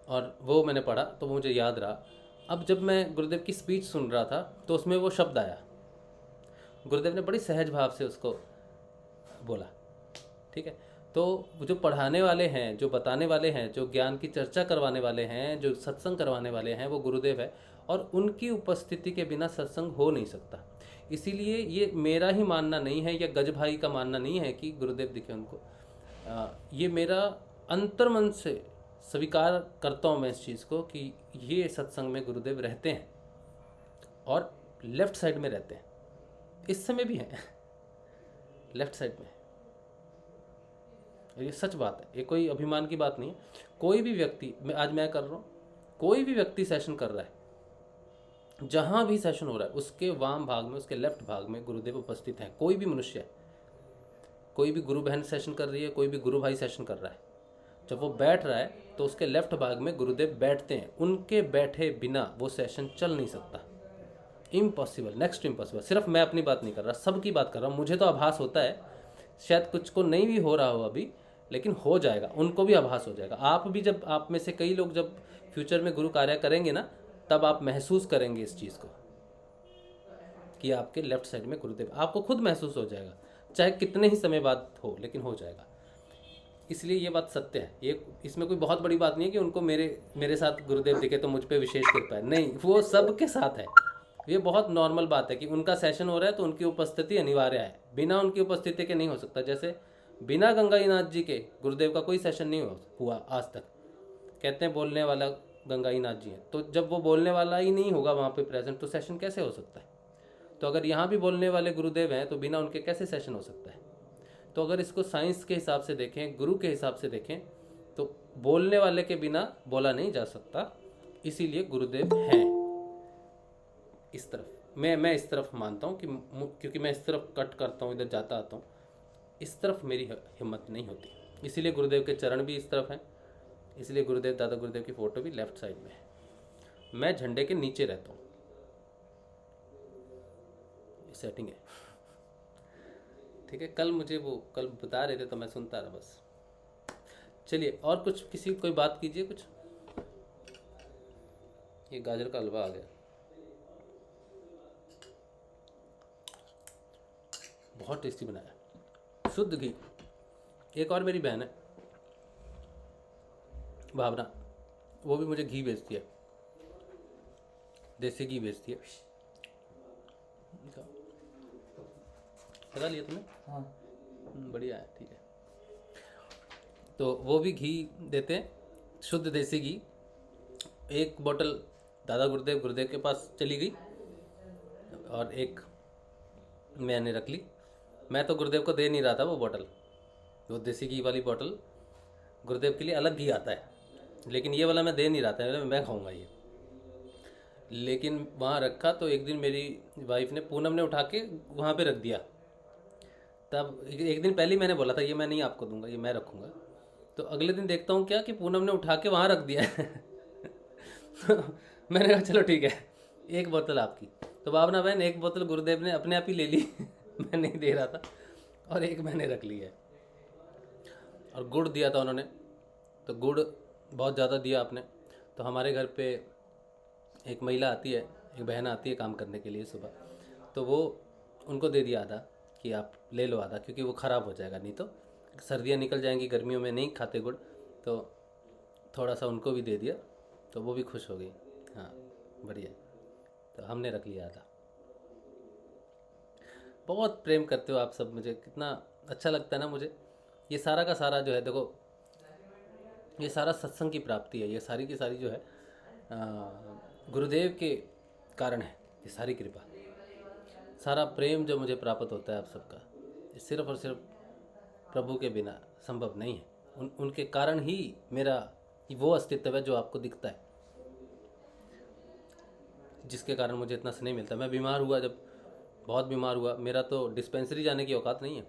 और वो मैंने पढ़ा तो मुझे याद रहा। अब जब मैं गुरुदेव की स्पीच सुन रहा था तो उसमें वो शब्द आया, गुरुदेव ने बड़ी सहज भाव से उसको बोला, ठीक है। तो जो पढ़ाने वाले हैं, जो बताने वाले हैं, जो ज्ञान की चर्चा करवाने वाले हैं, जो सत्संग करवाने वाले हैं, वो गुरुदेव है, और उनकी उपस्थिति के बिना सत्संग हो नहीं सकता। इसीलिए ये मेरा ही मानना नहीं है या गज भाई का मानना नहीं है कि गुरुदेव दिखे उनको, ये मेरा अंतर्मन से स्वीकार करता हूँ मैं इस चीज़ को कि ये सत्संग में गुरुदेव रहते हैं और लेफ्ट साइड में रहते हैं, इस समय भी हैं लेफ्ट साइड में। ये सच बात है, ये कोई अभिमान की बात नहीं है। कोई भी व्यक्ति, आज मैं कर रहा हूँ, कोई भी व्यक्ति सेशन कर रहा है, जहाँ भी सेशन हो रहा है उसके वाम भाग में, उसके लेफ्ट भाग में गुरुदेव उपस्थित हैं। कोई भी मनुष्य है, कोई भी गुरु बहन सेशन कर रही है, कोई भी गुरु भाई सेशन कर रहा है, जब वो बैठ रहा है तो उसके लेफ्ट भाग में गुरुदेव बैठते हैं। उनके बैठे बिना वो सेशन चल नहीं सकता, इम्पॉसिबल, नेक्स्ट इम्पॉसिबल। सिर्फ मैं अपनी बात नहीं कर रहा, सबकी बात कर रहा हूँ। मुझे तो आभास होता है, शायद कुछ को नहीं भी हो रहा हो अभी, लेकिन हो जाएगा, उनको भी आभास हो जाएगा। आप भी, जब आप में से कई लोग जब फ्यूचर में गुरु कार्य करेंगे ना, तब आप महसूस करेंगे इस चीज़ को कि आपके लेफ्ट साइड में गुरुदेव, आपको खुद महसूस हो जाएगा, चाहे कितने ही समय बाद हो, लेकिन हो जाएगा। इसलिए ये बात सत्य है, ये इसमें कोई बहुत बड़ी बात नहीं है कि उनको मेरे साथ गुरुदेव दिखे तो मुझ पे विशेष कृपा है, नहीं, वो सबके साथ है। ये बहुत नॉर्मल बात है कि उनका सेशन हो रहा है तो उनकी उपस्थिति अनिवार्य है, बिना उनकी उपस्थिति के नहीं हो सकता। जैसे बिना गंगाईनाथ जी के गुरुदेव का कोई सेशन नहीं हुआ आज तक। कहते हैं बोलने वाला गंगाईनाथ जी है, तो जब वो बोलने वाला ही नहीं होगा वहाँ पे प्रेजेंट, तो सेशन कैसे हो सकता है? तो अगर यहाँ भी बोलने वाले गुरुदेव हैं तो बिना उनके कैसे सेशन हो सकता है? तो अगर इसको साइंस के हिसाब से देखें, गुरु के हिसाब से देखें, तो बोलने वाले के बिना बोला नहीं जा सकता, इसीलिए गुरुदेव हैं इस तरफ। मैं इस तरफ मानता हूँ कि क्योंकि मैं इस तरफ कट करता हूँ, इधर जाता आता हूँ, इस तरफ मेरी हिम्मत नहीं होती, इसीलिए गुरुदेव के चरण भी इस तरफ हैं, इसलिए गुरुदेव, दादा गुरुदेव की फ़ोटो भी लेफ्ट साइड में है। मैं झंडे के नीचे रहता हूँ, सेटिंग है, ठीक है। कल बता रहे थे तो मैं सुनता रहा बस। चलिए, और कुछ, किसी कोई बात कीजिए कुछ। ये गाजर का हलवा आ गया, बहुत टेस्टी बनाया, शुद्ध घी। एक और मेरी बहन है भावना, वो भी मुझे घी बेचती है, देसी घी बेचती है। लगा लिया तुमने? हाँ, बढ़िया है, ठीक है। तो वो भी घी देते हैं, शुद्ध देसी घी। एक बोतल दादा गुरुदेव के पास चली गई और एक मैंने रख ली। मैं तो गुरुदेव को दे नहीं रहा था वो बोतल, वो देसी घी वाली बोतल। गुरुदेव के लिए अलग घी आता है, लेकिन ये वाला मैं दे नहीं रहा था, मैं खाऊंगा ये। लेकिन वहाँ रखा तो एक दिन मेरी वाइफ ने, पूनम ने उठा के वहाँ पे रख दिया। तब एक दिन पहले मैंने बोला था ये मैं नहीं आपको दूंगा, ये मैं रखूँगा। तो अगले दिन देखता हूँ क्या कि पूनम ने उठा के वहाँ रख दिया है। तो मैंने कहा चलो ठीक है, एक बोतल आपकी। तो भावना बहन एक बोतल गुरुदेव ने अपने आप ही ले ली मैं नहीं दे रहा था, और एक मैंने रख ली है। और गुड़ दिया था उन्होंने, तो गुड़ बहुत ज़्यादा दिया आपने। तो हमारे घर पे एक महिला आती है, एक बहन आती है काम करने के लिए सुबह, तो वो उनको दे दिया आधा कि आप ले लो आधा, क्योंकि वो ख़राब हो जाएगा, नहीं तो सर्दियाँ निकल जाएंगी, गर्मियों में नहीं खाते गुड़, तो थोड़ा सा उनको भी दे दिया, तो वो भी खुश हो गई। हाँ बढ़िया, तो हमने रख लिया आधा। बहुत प्रेम करते हो आप सब, मुझे कितना अच्छा लगता है ना। मुझे ये सारा का सारा जो है, देखो ये सारा सत्संग की प्राप्ति है, ये सारी की सारी जो है गुरुदेव के कारण है, ये सारी कृपा, सारा प्रेम जो मुझे प्राप्त होता है आप सबका, ये सिर्फ और सिर्फ प्रभु के बिना संभव नहीं है। उनके कारण ही मेरा वो अस्तित्व है जो आपको दिखता है, जिसके कारण मुझे इतना स्नेह मिलता है। मैं बीमार हुआ, जब बहुत बीमार हुआ, मेरा तो डिस्पेंसरी जाने की औकात नहीं है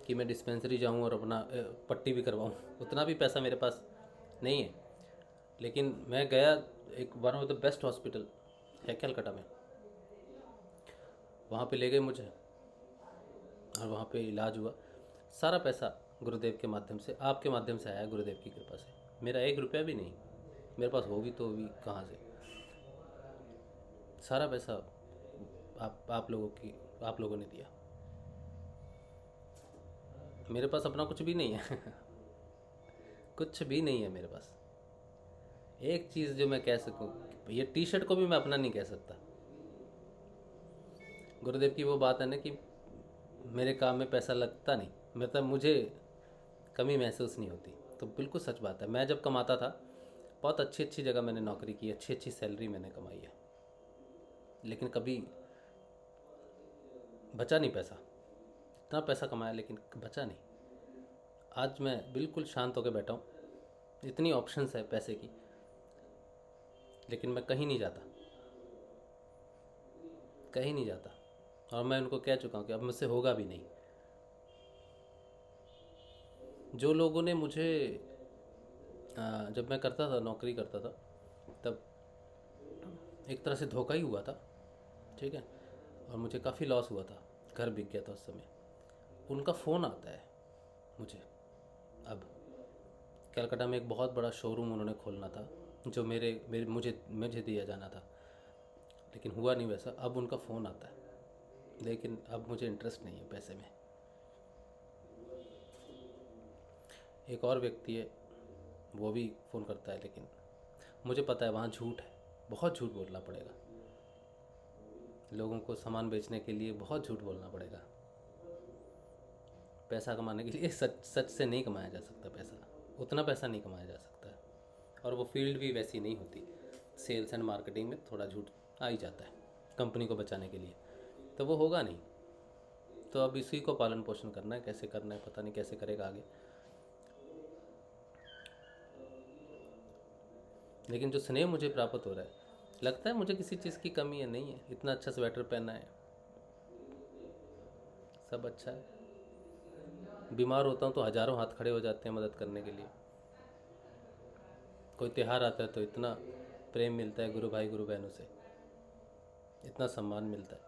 कि मैं डिस्पेंसरी जाऊं और अपना पट्टी भी करवाऊं, उतना भी पैसा मेरे पास नहीं है। लेकिन मैं गया, एक one of the best hospital है कलकत्ता में, वहाँ पे ले गए मुझे और वहाँ पे इलाज हुआ। सारा पैसा गुरुदेव के माध्यम से, आपके माध्यम से आया, गुरुदेव की कृपा से। मेरा 1 रुपया भी नहीं मेरे पास, होगी तो भी कहाँ से। सारा पैसा आप लोगों ने दिया। मेरे पास अपना कुछ भी नहीं है कुछ भी नहीं है मेरे पास। एक चीज़ जो मैं कह सकूं, ये टी शर्ट को भी मैं अपना नहीं कह सकता। गुरुदेव की वो बात है ना कि मेरे काम में पैसा लगता नहीं, मतलब मुझे कमी महसूस नहीं होती। तो बिल्कुल सच बात है। मैं जब कमाता था, बहुत अच्छी अच्छी जगह मैंने नौकरी की, अच्छी अच्छी सैलरी मैंने कमाई है, लेकिन कभी बचा नहीं पैसा। इतना पैसा कमाया लेकिन बचा नहीं। आज मैं बिल्कुल शांत होकर बैठा हूँ, इतनी ऑप्शंस है पैसे की, लेकिन मैं कहीं नहीं जाता, कहीं नहीं जाता। और मैं उनको कह चुका हूँ कि अब मुझसे होगा भी नहीं। जो लोगों ने मुझे जब मैं करता था, नौकरी करता था, तब एक तरह से धोखा ही हुआ था, ठीक है, और मुझे काफ़ी लॉस हुआ था, घर बिक गया था उस समय। उनका फ़ोन आता है मुझे। अब कलकत्ता में एक बहुत बड़ा शोरूम उन्होंने खोलना था, जो मुझे दिया जाना था, लेकिन हुआ नहीं वैसा। अब उनका फ़ोन आता है, लेकिन अब मुझे इंटरेस्ट नहीं है पैसे में। एक और व्यक्ति है, वो भी फ़ोन करता है, लेकिन मुझे पता है वहाँ झूठ है, बहुत झूठ बोलना पड़ेगा। लोगों को सामान बेचने के लिए बहुत झूठ बोलना पड़ेगा। पैसा कमाने के लिए सच से नहीं कमाया जा सकता पैसा, उतना पैसा नहीं कमाया जा सकता है। और वो फील्ड भी वैसी नहीं होती। सेल्स एंड मार्केटिंग में थोड़ा झूठ आ ही जाता है कंपनी को बचाने के लिए, तो वो होगा नहीं। तो अब इसी को पालन पोषण करना है, कैसे करना है पता नहीं, कैसे करेगा आगे। लेकिन जो स्नेह मुझे प्राप्त हो रहा है, लगता है मुझे किसी चीज़ की कमी है, नहीं है। इतना अच्छा स्वेटर पहना है, सब अच्छा है। बीमार होता हूँ तो हज़ारों हाथ खड़े हो जाते हैं मदद करने के लिए। कोई त्यौहार आता है तो इतना प्रेम मिलता है गुरु भाई गुरु बहनों से, इतना सम्मान मिलता है,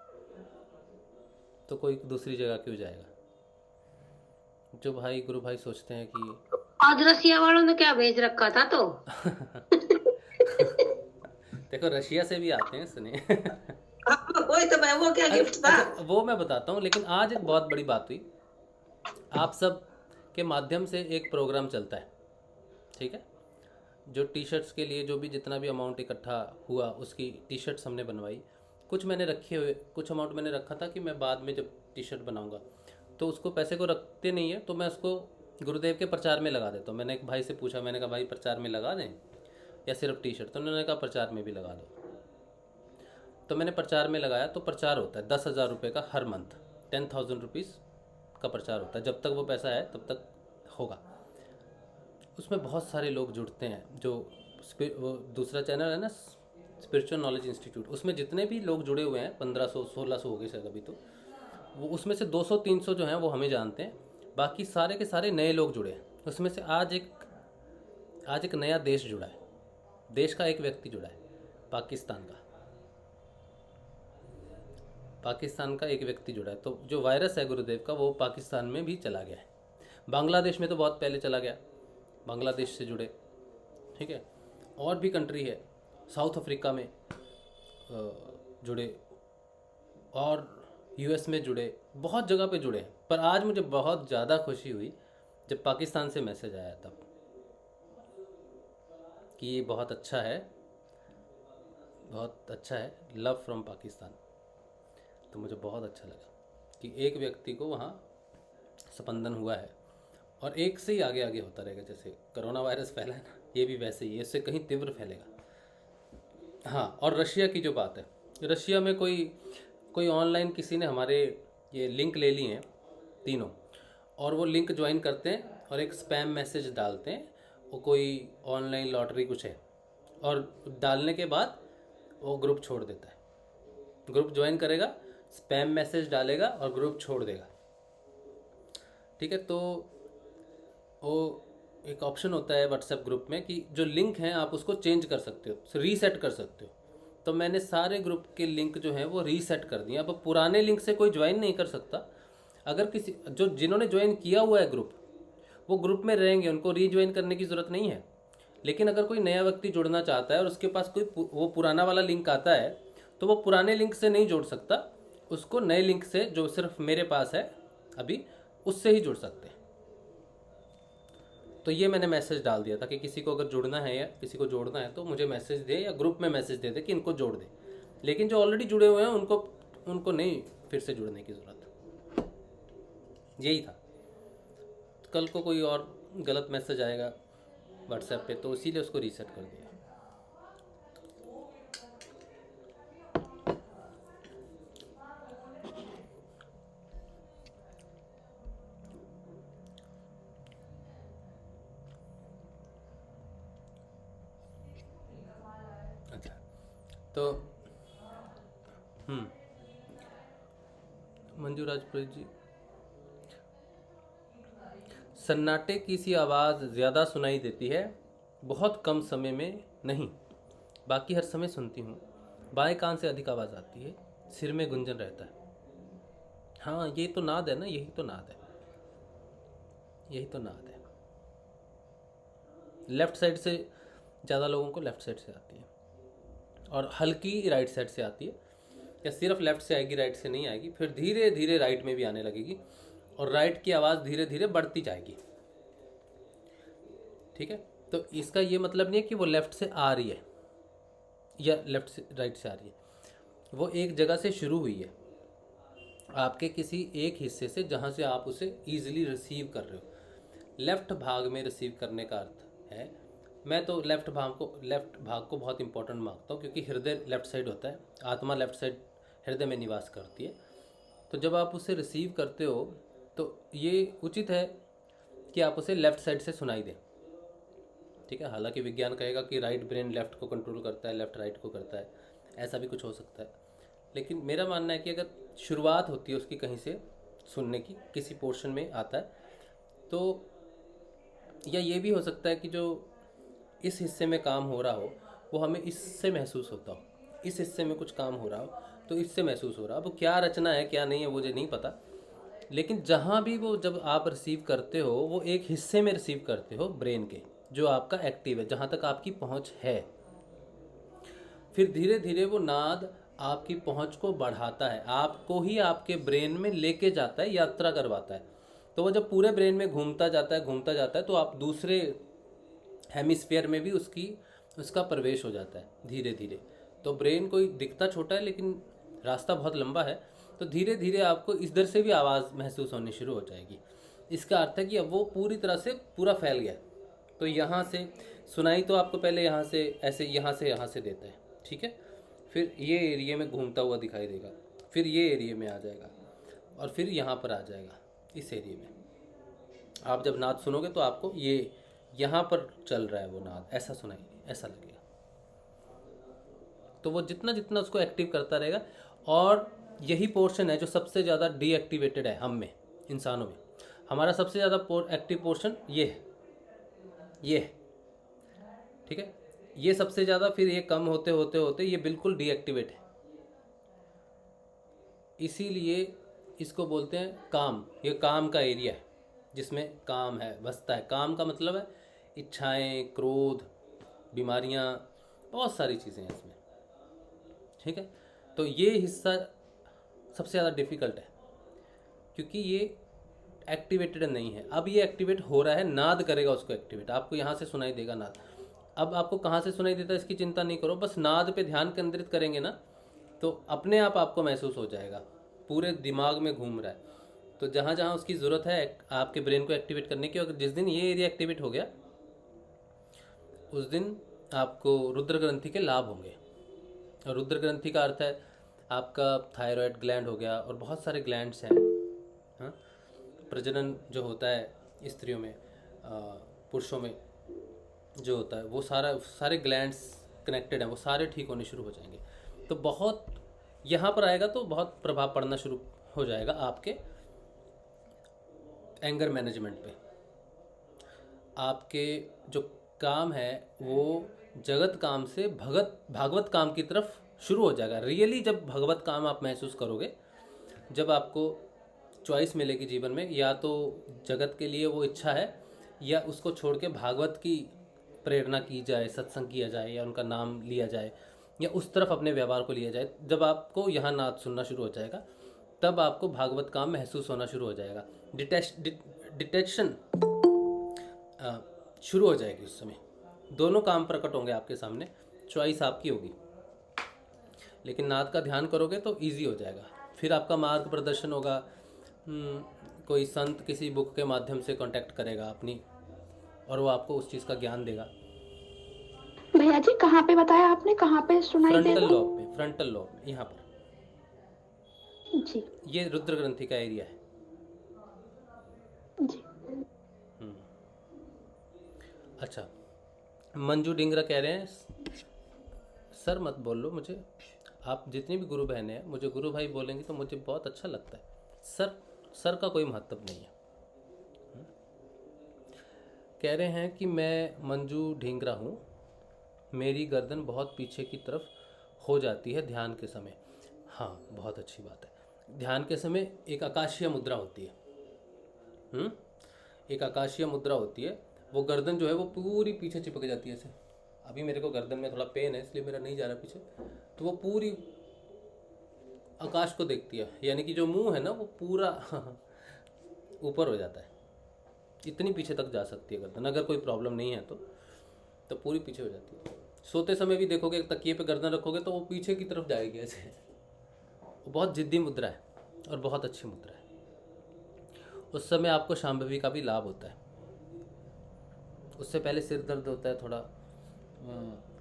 तो कोई दूसरी जगह क्यों जाएगा। जो भाई गुरु भाई सोचते हैं कि आज रसिया वालों ने क्या भेज रखा था तो देखो रशिया से भी आते हैं सुने वही तो मैं, वो क्या गिफ्ट था। अच्छा, वो मैं बताता हूँ। लेकिन आज एक बहुत बड़ी बात हुई, आप सब के माध्यम से एक प्रोग्राम चलता है, ठीक है। जो टी शर्ट्स के लिए जो भी जितना भी अमाउंट इकट्ठा हुआ, उसकी टी शर्ट्स हमने बनवाई। कुछ मैंने रखे हुए, कुछ अमाउंट मैंने रखा था कि मैं बाद में जब टी शर्ट बनाऊंगा तो उसको पैसे को रखते नहीं है, तो मैं उसको गुरुदेव के प्रचार में लगा देता हूँ। मैंने एक भाई से पूछा, मैंने कहा भाई प्रचार में लगा दें या सिर्फ टी शर्ट, तो उन्होंने कहा प्रचार में भी लगा दो। तो मैंने प्रचार में लगाया। तो प्रचार होता है 10,000 रुपये का हर मंथ, 10,000 रुपीज़ का प्रचार होता है। जब तक वो पैसा है तब तक होगा। उसमें बहुत सारे लोग जुड़ते हैं। जो वो दूसरा चैनल है ना, स्पिरिचुअल नॉलेज इंस्टीट्यूट, उसमें जितने भी लोग जुड़े हुए हैं 1500-1600 हो गए शायद अभी, तो वो उसमें से 200-300 जो हैं वो हमें जानते हैं, बाकी सारे के सारे नए लोग जुड़े हैं। उसमें से आज एक नया देश जुड़ा है, देश का एक व्यक्ति जुड़ा है, पाकिस्तान का एक व्यक्ति जुड़ा है। तो जो वायरस है गुरुदेव का वो पाकिस्तान में भी चला गया है। बांग्लादेश में तो बहुत पहले चला गया, बांग्लादेश से जुड़े, ठीक है। और भी कंट्री है, साउथ अफ्रीका में जुड़े और यूएस में जुड़े, बहुत जगह पे जुड़े हैं। पर आज मुझे बहुत ज़्यादा खुशी हुई जब पाकिस्तान से मैसेज आया तब कि ये बहुत अच्छा है, बहुत अच्छा है, लव फ्रॉम पाकिस्तान। तो मुझे बहुत अच्छा लगा कि एक व्यक्ति को वहाँ स्पंदन हुआ है और एक से ही आगे आगे होता रहेगा। जैसे कोरोना वायरस फैला है ना, ये भी वैसे ही है, इससे कहीं तीव्र फैलेगा। हाँ, और रशिया की जो बात है, रशिया में कोई ऑनलाइन किसी ने हमारे ये लिंक ले लिए हैं तीनों, और वो लिंक ज्वाइन करते हैं और एक स्पैम मैसेज डालते हैं, वो कोई ऑनलाइन लॉटरी कुछ है, और डालने के बाद वो ग्रुप छोड़ देता है। ग्रुप ज्वाइन करेगा, स्पैम मैसेज डालेगा और ग्रुप छोड़ देगा, ठीक है। तो वो एक ऑप्शन होता है व्हाट्सएप ग्रुप में कि जो लिंक हैं आप उसको चेंज कर सकते हो, रीसेट कर सकते हो। तो मैंने सारे ग्रुप के लिंक जो हैं वो रीसेट कर दिए। अब पुराने लिंक से कोई ज्वाइन नहीं कर सकता। अगर जिन्होंने ज्वाइन किया हुआ है ग्रुप, वो ग्रुप में रहेंगे, उनको रीज्वाइन करने की ज़रूरत नहीं है। लेकिन अगर कोई नया व्यक्ति जुड़ना चाहता है और उसके पास कोई वो पुराना वाला लिंक आता है, तो वो पुराने लिंक से नहीं जुड़ सकता, उसको नए लिंक से जो सिर्फ मेरे पास है अभी, उससे ही जुड़ सकते हैं। तो ये मैंने मैसेज डाल दिया था कि किसी को अगर जुड़ना है या किसी को जोड़ना है तो मुझे मैसेज दे या ग्रुप में मैसेज दे कि इनको जोड़ दे। लेकिन जो ऑलरेडी जुड़े हुए हैं उनको नहीं फिर से जुड़ने की ज़रूरत। यही था। कल को कोई और गलत मैसेज आएगा व्हाट्सएप पे, तो इसीलिए उसको रीसेट कर दिया। अच्छा, तो मंजू राजपुरी जी, सन्नाटे की सी आवाज़ ज़्यादा सुनाई देती है, बहुत कम समय में नहीं, बाकी हर समय सुनती हूँ। बाएं कान से अधिक आवाज़ आती है, सिर में गुंजन रहता है। हाँ, ये तो नाद है ना, यही तो नाद है, यही तो नाद है। लेफ़्ट साइड से ज़्यादा लोगों को लेफ़्ट साइड से आती है, और हल्की राइट साइड से आती है, या सिर्फ लेफ़्ट से आएगी, राइट से नहीं आएगी। फिर धीरे धीरे राइट में भी आने लगेगी, और राइट की आवाज़ धीरे धीरे बढ़ती जाएगी, ठीक है। तो इसका ये मतलब नहीं है कि वो लेफ़्ट से आ रही है या लेफ़्ट से राइट से आ रही है, वो एक जगह से शुरू हुई है, आपके किसी एक हिस्से से, जहाँ से आप उसे ईजिली रिसीव कर रहे हो। लेफ़्ट भाग में रिसीव करने का अर्थ है, मैं तो लेफ़्ट भाग को बहुत इंपॉर्टेंट मानता हूँ, क्योंकि हृदय लेफ़्ट साइड होता है, आत्मा लेफ़्ट साइड हृदय में निवास करती है। तो जब आप उसे रिसीव करते हो तो ये उचित है कि आप उसे लेफ़्ट साइड से सुनाई दें, ठीक है। हालांकि विज्ञान कहेगा कि राइट ब्रेन लेफ़्ट को कंट्रोल करता है, लेफ़्ट राइट को करता है, ऐसा भी कुछ हो सकता है। लेकिन मेरा मानना है कि अगर शुरुआत होती है उसकी कहीं से सुनने की, किसी पोर्शन में आता है, तो या ये भी हो सकता है कि जो इस हिस्से में काम हो रहा हो वो हमें इससे महसूस होता हो, इस हिस्से में कुछ काम हो रहा हो तो इससे महसूस हो रहा हो। अब क्या रचना है क्या नहीं है मुझे नहीं पता, लेकिन जहाँ भी वो जब आप रिसीव करते हो वो एक हिस्से में रिसीव करते हो ब्रेन के, जो आपका एक्टिव है, जहाँ तक आपकी पहुँच है। फिर धीरे धीरे वो नाद आपकी पहुँच को बढ़ाता है, आपको ही आपके ब्रेन में लेके जाता है, यात्रा करवाता है। तो वो जब पूरे ब्रेन में घूमता जाता है तो आप दूसरे हेमिस्फीयर में भी उसका प्रवेश हो जाता है धीरे धीरे। तो ब्रेन कोई दिखता छोटा है लेकिन रास्ता बहुत लंबा है, तो धीरे धीरे आपको इधर से भी आवाज़ महसूस होनी शुरू हो जाएगी। इसका अर्थ है कि अब वो पूरी तरह से पूरा फैल गया। तो यहाँ से सुनाई तो आपको पहले यहाँ से ऐसे यहाँ से देता है, ठीक है। फिर ये एरिया में घूमता हुआ दिखाई देगा, फिर ये एरिया में आ जाएगा, और फिर यहाँ पर आ जाएगा इस एरिया में। आप जब नाद सुनोगे तो आपको ये यहाँ पर चल रहा है वो नाद, ऐसा सुनाई, ऐसा लगेगा। तो वो जितना जितना उसको एक्टिव करता रहेगा, और यही पोर्शन है जो सबसे ज़्यादा डीएक्टिवेटेड है हम में, इंसानों में। हमारा सबसे ज़्यादा एक्टिव पोर्शन ये है, ठीक है। ये सबसे ज़्यादा, फिर ये कम होते होते होते ये बिल्कुल डीएक्टिवेट है। इसीलिए इसको बोलते हैं काम। ये काम का एरिया है जिसमें काम है, बसता है। काम का मतलब है इच्छाएं, क्रोध, बीमारियां, बहुत सारी चीज़ें हैं इसमें, ठीक है। तो ये हिस्सा सबसे ज़्यादा डिफ़िकल्ट है क्योंकि ये एक्टिवेटेड नहीं है। अब ये एक्टिवेट हो रहा है, नाद करेगा उसको एक्टिवेट। आपको यहाँ से सुनाई देगा नाद। अब आपको कहाँ से सुनाई देता है इसकी चिंता नहीं करो, बस नाद पे ध्यान केंद्रित करेंगे ना तो अपने आप आपको महसूस हो जाएगा, पूरे दिमाग में घूम रहा है। तो जहाँ जहाँ उसकी ज़रूरत है आपके ब्रेन को एक्टिवेट करने की, अगर जिस दिन ये एरिया एक्टिवेट हो गया उस दिन आपको रुद्र ग्रंथि के लाभ होंगे। और रुद्र ग्रंथि का अर्थ है आपका थायराइड ग्लैंड हो गया, और बहुत सारे ग्लैंड्स हैं। हाँ, प्रजनन जो होता है स्त्रियों में, पुरुषों में जो होता है, वो सारे ग्लैंड्स कनेक्टेड हैं, वो सारे ठीक होने शुरू हो जाएंगे। तो बहुत यहाँ पर आएगा तो बहुत प्रभाव पड़ना शुरू हो जाएगा आपके एंगर मैनेजमेंट पे। आपके जो काम है वो जगत काम से भागवत काम की तरफ शुरू हो जाएगा। रियली जब भगवत काम आप महसूस करोगे, जब आपको चॉइस मिलेगी जीवन में, या तो जगत के लिए वो इच्छा है या उसको छोड़ के भागवत की प्रेरणा की जाए, सत्संग किया जाए, या उनका नाम लिया जाए, या उस तरफ अपने व्यवहार को लिया जाए। जब आपको यहाँ नाद सुनना शुरू हो जाएगा तब आपको भागवत काम महसूस होना शुरू हो जाएगा। डिटेक्शन शुरू हो जाएगी। उस समय दोनों काम प्रकट होंगे आपके सामने, चॉइस आपकी होगी। लेकिन नाद का ध्यान करोगे तो इजी हो जाएगा। फिर आपका मार्ग प्रदर्शन होगा। कोई संत किसी बुक के माध्यम से कांटेक्ट करेगा अपनी, और वो आपको उस चीज़ का ज्ञान देगा। भैया जी कहाँ पे बताया आपने, कहाँ पे सुनाई फ्रंटल देगा? लॉब में, फ्रंटल लॉब में, यहाँ पर। जी ये रुद्र ग्रंथि का एरिया है। जी। अच्छा, मंजू डिंगरा कह रहे हैं सर मत बोल लो मुझे, आप जितनी भी गुरु बहनें हैं मुझे गुरु भाई बोलेंगे तो मुझे बहुत अच्छा लगता है। सर का कोई महत्व नहीं है। कह रहे हैं कि मैं मंजू ढींगरा हूँ, मेरी गर्दन बहुत पीछे की तरफ हो जाती है ध्यान के समय। हाँ, बहुत अच्छी बात है। ध्यान के समय एक आकाशीय मुद्रा होती है। एक आकाशीय मुद्रा होती है। वो गर्दन जो है वो पूरी पीछे चिपक जाती है ऐसे। अभी मेरे को गर्दन में थोड़ा पेन है इसलिए मेरा नहीं जा रहा पीछे। तो वो पूरी आकाश को देखती है, यानी कि जो मुंह है ना वो पूरा ऊपर हो जाता है। इतनी पीछे तक जा सकती है गर्दन, अगर कोई प्रॉब्लम नहीं है तो पूरी पीछे हो जाती है। सोते समय भी देखोगे, तकिए पे गर्दन रखोगे तो वो पीछे की तरफ जाएगी ऐसे। वो बहुत जिद्दी मुद्रा है और बहुत अच्छी मुद्रा है। उस समय आपको शांभवी का भी लाभ होता है। उससे पहले सिर दर्द होता है थोड़ा,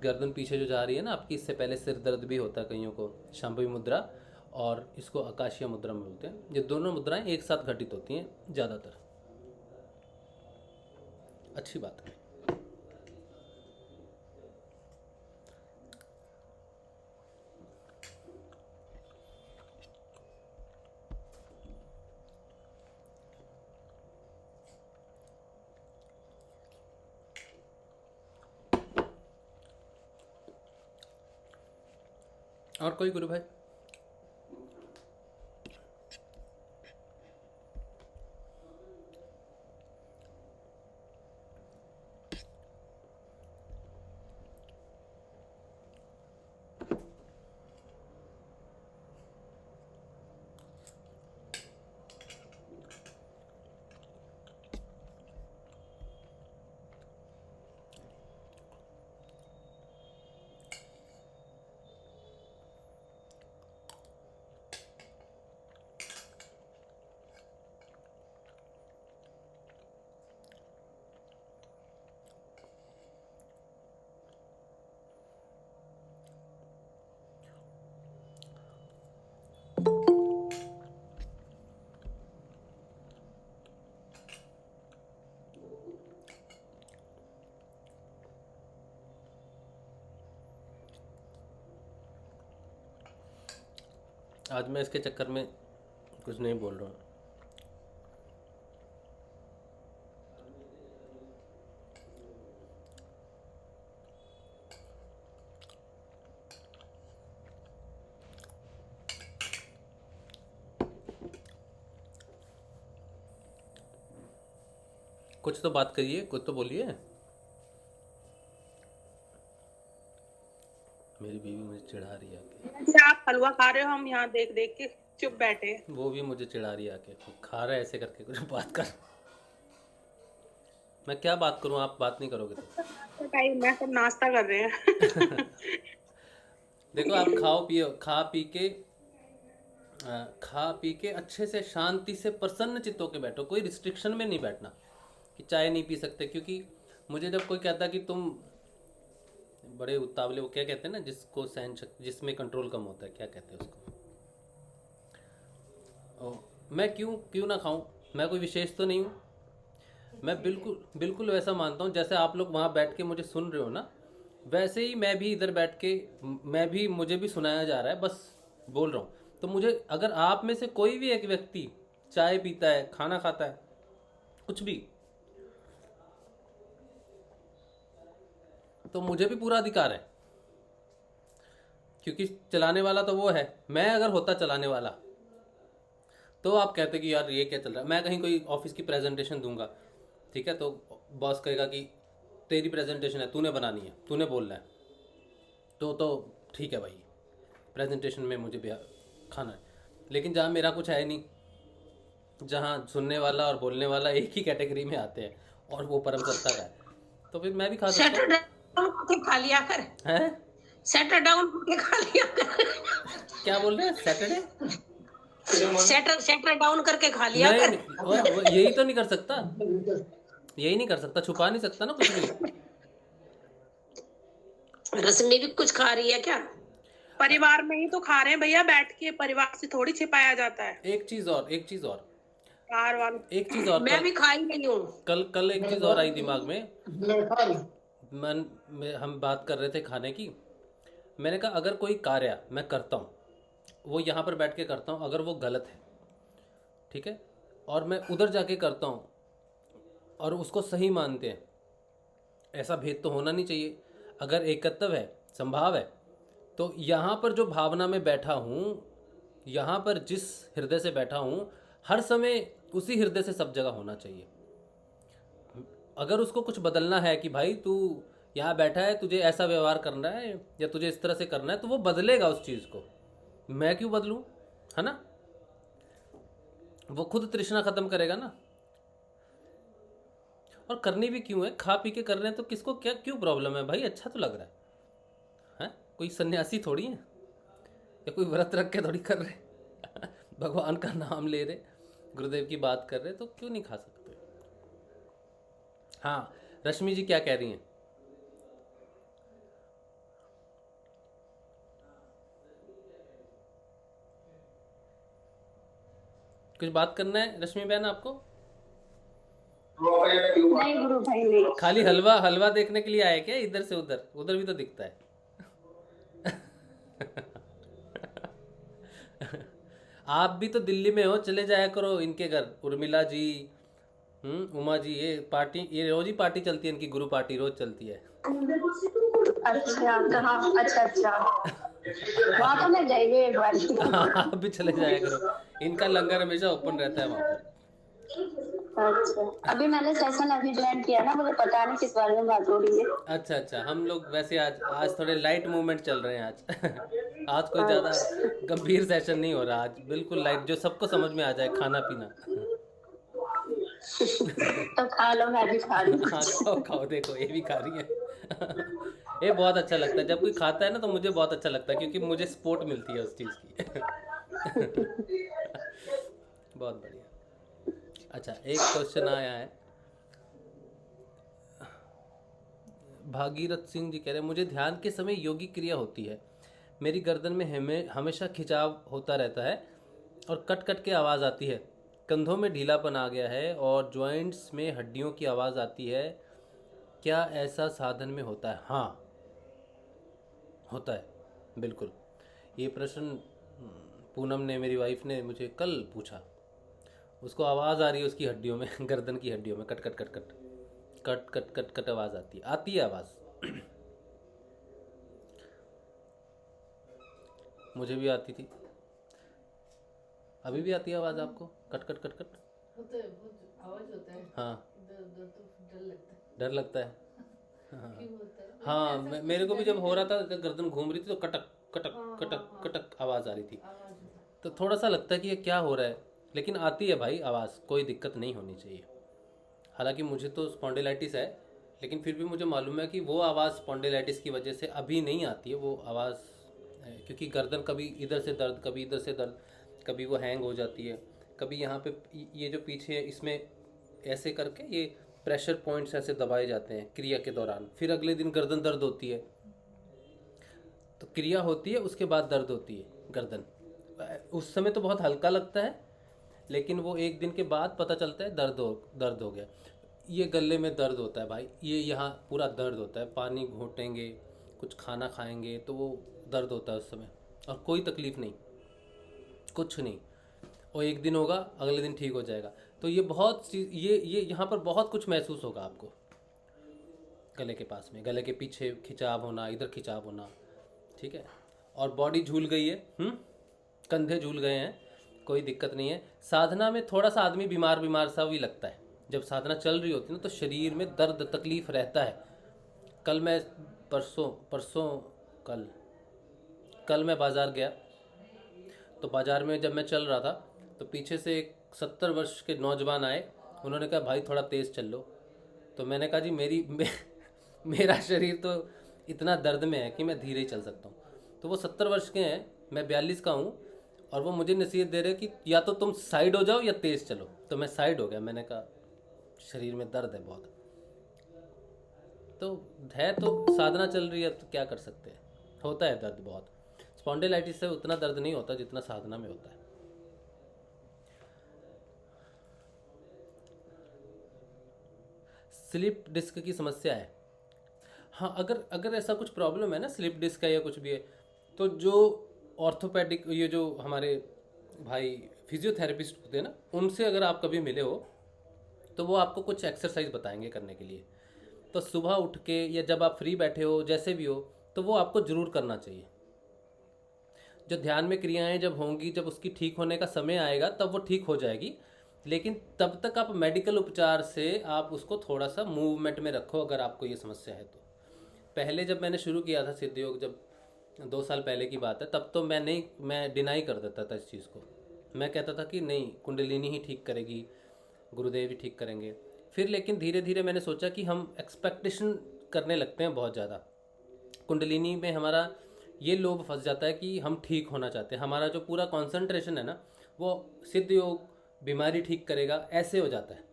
गर्दन पीछे जो जा रही है ना आपकी, इससे पहले सिर दर्द भी होता है कईयों को। शांभवी मुद्रा और इसको आकाशीय मुद्रा में बोलते हैं। ये दोनों मुद्राएं एक साथ घटित होती हैं ज़्यादातर। अच्छी बात है। और कोई गुरु भाई? आज मैं इसके चक्कर में कुछ नहीं बोल रहा हूँ। कुछ तो बात करिए, कुछ तो बोलिए। मेरी बीवी मुझे चिढ़ा रही है आके। जी, आप हलवा खा रहे हो, हम यहाँ देख देख के चुप बैठे हैं। वो भी मुझे चिढ़ा रही है आके, खा रहा है ऐसे करके, कुछ बात कर। मैं क्या बात करूं, आप बात नहीं करोगे तो। टाइम है, सब नाश्ता कर रहे हैं। देखो आप खाओ पियो, खा पी के अच्छे से शांति से प्रसन्न चित्त होके बैठो, कोई रिस्ट्रिक्शन में नहीं बैठना कि चाय नहीं पी सकते। क्योंकि मुझे जब कोई कहता कि तुम बड़े उतावले, वो क्या कहते हैं ना, जिसको सहन शक्ति, जिसमें कंट्रोल कम होता है, क्या कहते हैं उसको, मैं क्यों ना खाऊं, मैं कोई विशेष तो नहीं हूँ। मैं बिल्कुल वैसा मानता हूँ जैसे आप लोग वहाँ बैठ के मुझे सुन रहे हो ना, वैसे ही मैं भी इधर बैठ के मुझे भी सुनाया जा रहा है, बस बोल रहा हूँ। तो मुझे, अगर आप में से कोई भी एक व्यक्ति चाय पीता है, खाना खाता है, कुछ भी, तो मुझे भी पूरा अधिकार है, क्योंकि चलाने वाला तो वो है। मैं अगर होता चलाने वाला तो आप कहते कि यार ये क्या चल रहा है। मैं कहीं कोई ऑफिस की प्रेजेंटेशन दूंगा, ठीक है, तो बॉस कहेगा कि तेरी प्रेजेंटेशन है, तूने बनानी है, तूने बोलना है, तो ठीक है भाई, प्रेजेंटेशन में मुझे भी खाना है। लेकिन जहाँ मेरा कुछ है नहीं, जहाँ सुनने वाला और बोलने वाला एक ही कैटेगरी में आते हैं और वो परम सत्ता का है, तो फिर मैं भी खा सकता हूँ। खा लिया कर, हैं? सेटर डाउन करके खा लिया कर। क्या बोल रहे हैं? सेटर डाउन करके खा लिया कर। यही तो नहीं कर सकता, यही नहीं कर सकता, छुपा नहीं सकता ना कुछ भी। रश्मि भी कुछ खा रही है क्या? परिवार में ही तो खा रहे हैं भैया बैठ के, परिवार से थोड़ी छिपाया जाता है। एक चीज और एक चीज और मैं भी खा ही नहीं हूँ। कल एक चीज और आई दिमाग में। हम बात कर रहे थे खाने की। मैंने कहा अगर कोई कार्य मैं करता हूँ, वो यहाँ पर बैठ के करता हूँ, अगर वो गलत है, ठीक है, और मैं उधर जाके करता हूँ और उसको सही मानते हैं, ऐसा भेद तो होना नहीं चाहिए। अगर एकत्व है, संभाव है, तो यहाँ पर जो भावना में बैठा हूँ, यहाँ पर जिस हृदय से बैठा हूँ, हर समय उसी हृदय से सब जगह होना चाहिए। अगर उसको कुछ बदलना है कि भाई तू यहाँ बैठा है, तुझे ऐसा व्यवहार करना है या तुझे इस तरह से करना है, तो वो बदलेगा उस चीज़ को। मैं क्यों बदलूं, है ना? वो खुद तृष्णा खत्म करेगा ना। और करनी भी क्यों है, खा पी के कर रहे हैं तो किसको क्या क्यों प्रॉब्लम है भाई? अच्छा तो लग रहा है? कोई सन्यासी थोड़ी है या कोई व्रत रख के थोड़ी कर रहे भगवान का नाम ले रहे, गुरुदेव की बात कर रहे, तो क्यों नहीं खा सकते? हाँ, रश्मि जी क्या कह रही हैं? कुछ बात करना है रश्मि बहन आपको? नहीं गुरु भाई नहीं। खाली हलवा देखने के लिए आए क्या? इधर से उधर भी तो दिखता है। आप भी तो दिल्ली में हो, चले जाया करो इनके घर, उर्मिला जी, उमा जी, ये पार्टी, ये रोज ही पार्टी चलती है इनकी, गुरु पार्टी रोज चलती है। अच्छा कहाँ? अच्छा वहाँ तो मैं गई एक बार। आप भी चले जाया करो, इनका लंगर हमेशा ओपन रहता है वहाँ पर। अच्छा, अभी मैंने सेशन अभी ज्वाइन किया ना, मुझे पता नहीं किस बारे में बात हो रही है। अच्छा, हम लोग वैसे आज थोड़े लाइट मूवमेंट चल रहे हैं आज कोई ज्यादा गंभीर सेशन नहीं हो रहा, आज बिल्कुल लाइट, जो सबको समझ में आ जाए, खाना पीना। तो खा लो, मैं भी खा रही हूँ। हाँ खाओ, देखो ये भी खा रही है। ये बहुत अच्छा लगता है जब कोई खाता है ना, तो मुझे बहुत अच्छा लगता है, क्योंकि मुझे सपोर्ट मिलती है उस चीज़ की। बहुत बढ़िया। अच्छा, एक क्वेश्चन आया है, भागीरथ सिंह जी कह रहे हैं, मुझे ध्यान के समय योगी क्रिया होती है, मेरी गर्दन में हमेशा खिंचाव होता रहता है और कट कट के आवाज़ आती है, कंधों में ढीलापन आ गया है और जॉइंट्स में हड्डियों की आवाज़ आती है, क्या ऐसा साधन में होता है? हाँ होता है, बिल्कुल। ये प्रश्न पूनम ने, मेरी वाइफ ने मुझे कल पूछा। उसको आवाज़ आ रही है उसकी हड्डियों में, गर्दन की हड्डियों में, cut cut cut cut cut cut cut cut आवाज़ आती है आवाज़। मुझे भी आती थी, अभी भी आती है आवाज़ आपको? कट कट कट कट होता है, आवाज़ होता है। हाँ, दर्द तो डर लगता है। हाँ मेरे को भी जब हो रहा था, जब गर्दन घूम रही थी तो कटक कटक कटक कटक आवाज़ आ रही थी, तो थोड़ा सा लगता है कि ये क्या हो रहा है, लेकिन आती है भाई आवाज़, कोई दिक्कत नहीं होनी चाहिए। हालांकि मुझे तो स्पॉन्डिलाइटिस है, लेकिन फिर भी मुझे मालूम है कि वो आवाज़ स्पॉन्डिलाइटिस की वजह से अभी नहीं आती है वो आवाज़, क्योंकि गर्दन कभी इधर से दर्द, कभी इधर से दर्द, कभी वो हैंग हो जाती है, कभी यहाँ पे ये जो पीछे है इसमें ऐसे करके ये प्रेशर पॉइंट्स ऐसे दबाए जाते हैं क्रिया के दौरान, फिर अगले दिन गर्दन दर्द होती है। तो क्रिया होती है उसके बाद दर्द होती है गर्दन, उस समय तो बहुत हल्का लगता है, लेकिन वो एक दिन के बाद पता चलता है दर्द हो गया। ये गले में दर्द होता है भाई, ये यहाँ पूरा दर्द होता है, पानी घोटेंगे, कुछ खाना खाएंगे तो वो दर्द होता है उस समय, और कोई तकलीफ़ नहीं, कुछ नहीं, और एक दिन होगा अगले दिन ठीक हो जाएगा। तो ये बहुत ये यहाँ पर बहुत कुछ महसूस होगा आपको, गले के पास में, गले के पीछे खिंचाव होना, इधर खिंचाव होना, ठीक है। और बॉडी झूल गई है, कंधे झूल गए हैं, कोई दिक्कत नहीं है। साधना में थोड़ा सा आदमी बीमार सा भी लगता है, जब साधना चल रही होती है ना तो शरीर में दर्द तकलीफ़ रहता है। कल मैं कल मैं बाज़ार गया, तो बाज़ार में जब मैं चल रहा था तो पीछे से एक 70 वर्ष के नौजवान आए, उन्होंने कहा भाई थोड़ा तेज़ चल लो। तो मैंने कहा जी मेरा शरीर तो इतना दर्द में है कि मैं धीरे ही चल सकता हूँ। तो वो 70 वर्ष के हैं, मैं 42 का हूँ, और वो मुझे नसीहत दे रहे कि या तो तुम साइड हो जाओ या तेज़ चलो। तो मैं साइड हो गया, मैंने कहा शरीर में दर्द है बहुत, तो साधना चल रही है तो क्या कर सकते हैं, होता है दर्द बहुत। स्पॉन्डिलाइटिस से उतना दर्द नहीं होता जितना साधना में होता है। स्लिप डिस्क की समस्या है, हाँ अगर ऐसा कुछ प्रॉब्लम है ना, स्लिप डिस्क है या कुछ भी है, तो जो ऑर्थोपेडिक, ये जो हमारे भाई फिजियोथेरेपिस्ट होते हैं ना, उनसे अगर आप कभी मिले हो तो वो आपको कुछ एक्सरसाइज बताएंगे करने के लिए। तो सुबह उठ के या जब आप फ्री बैठे हो, जैसे भी हो, तो वो आपको ज़रूर करना चाहिए। जो ध्यान में क्रियाएं जब होंगी, जब उसकी ठीक होने का समय आएगा तब वो ठीक हो जाएगी, लेकिन तब तक आप मेडिकल उपचार से आप उसको थोड़ा सा मूवमेंट में रखो अगर आपको ये समस्या है तो। पहले जब मैंने शुरू किया था सिद्ध योग, जब 2 साल पहले की बात है, तब तो मैं डिनाई कर देता था इस चीज़ को। मैं कहता था कि नहीं, कुंडलिनी ही ठीक करेगी, गुरुदेव ही ठीक करेंगे। फिर लेकिन धीरे धीरे मैंने सोचा कि हम एक्सपेक्टेशन करने लगते हैं बहुत ज़्यादा। कुंडलिनी में हमारा ये लोभ फंस जाता है कि हम ठीक होना चाहते हैं, हमारा जो पूरा कंसंट्रेशन है ना, वो सिद्ध योग बीमारी ठीक करेगा ऐसे हो जाता है।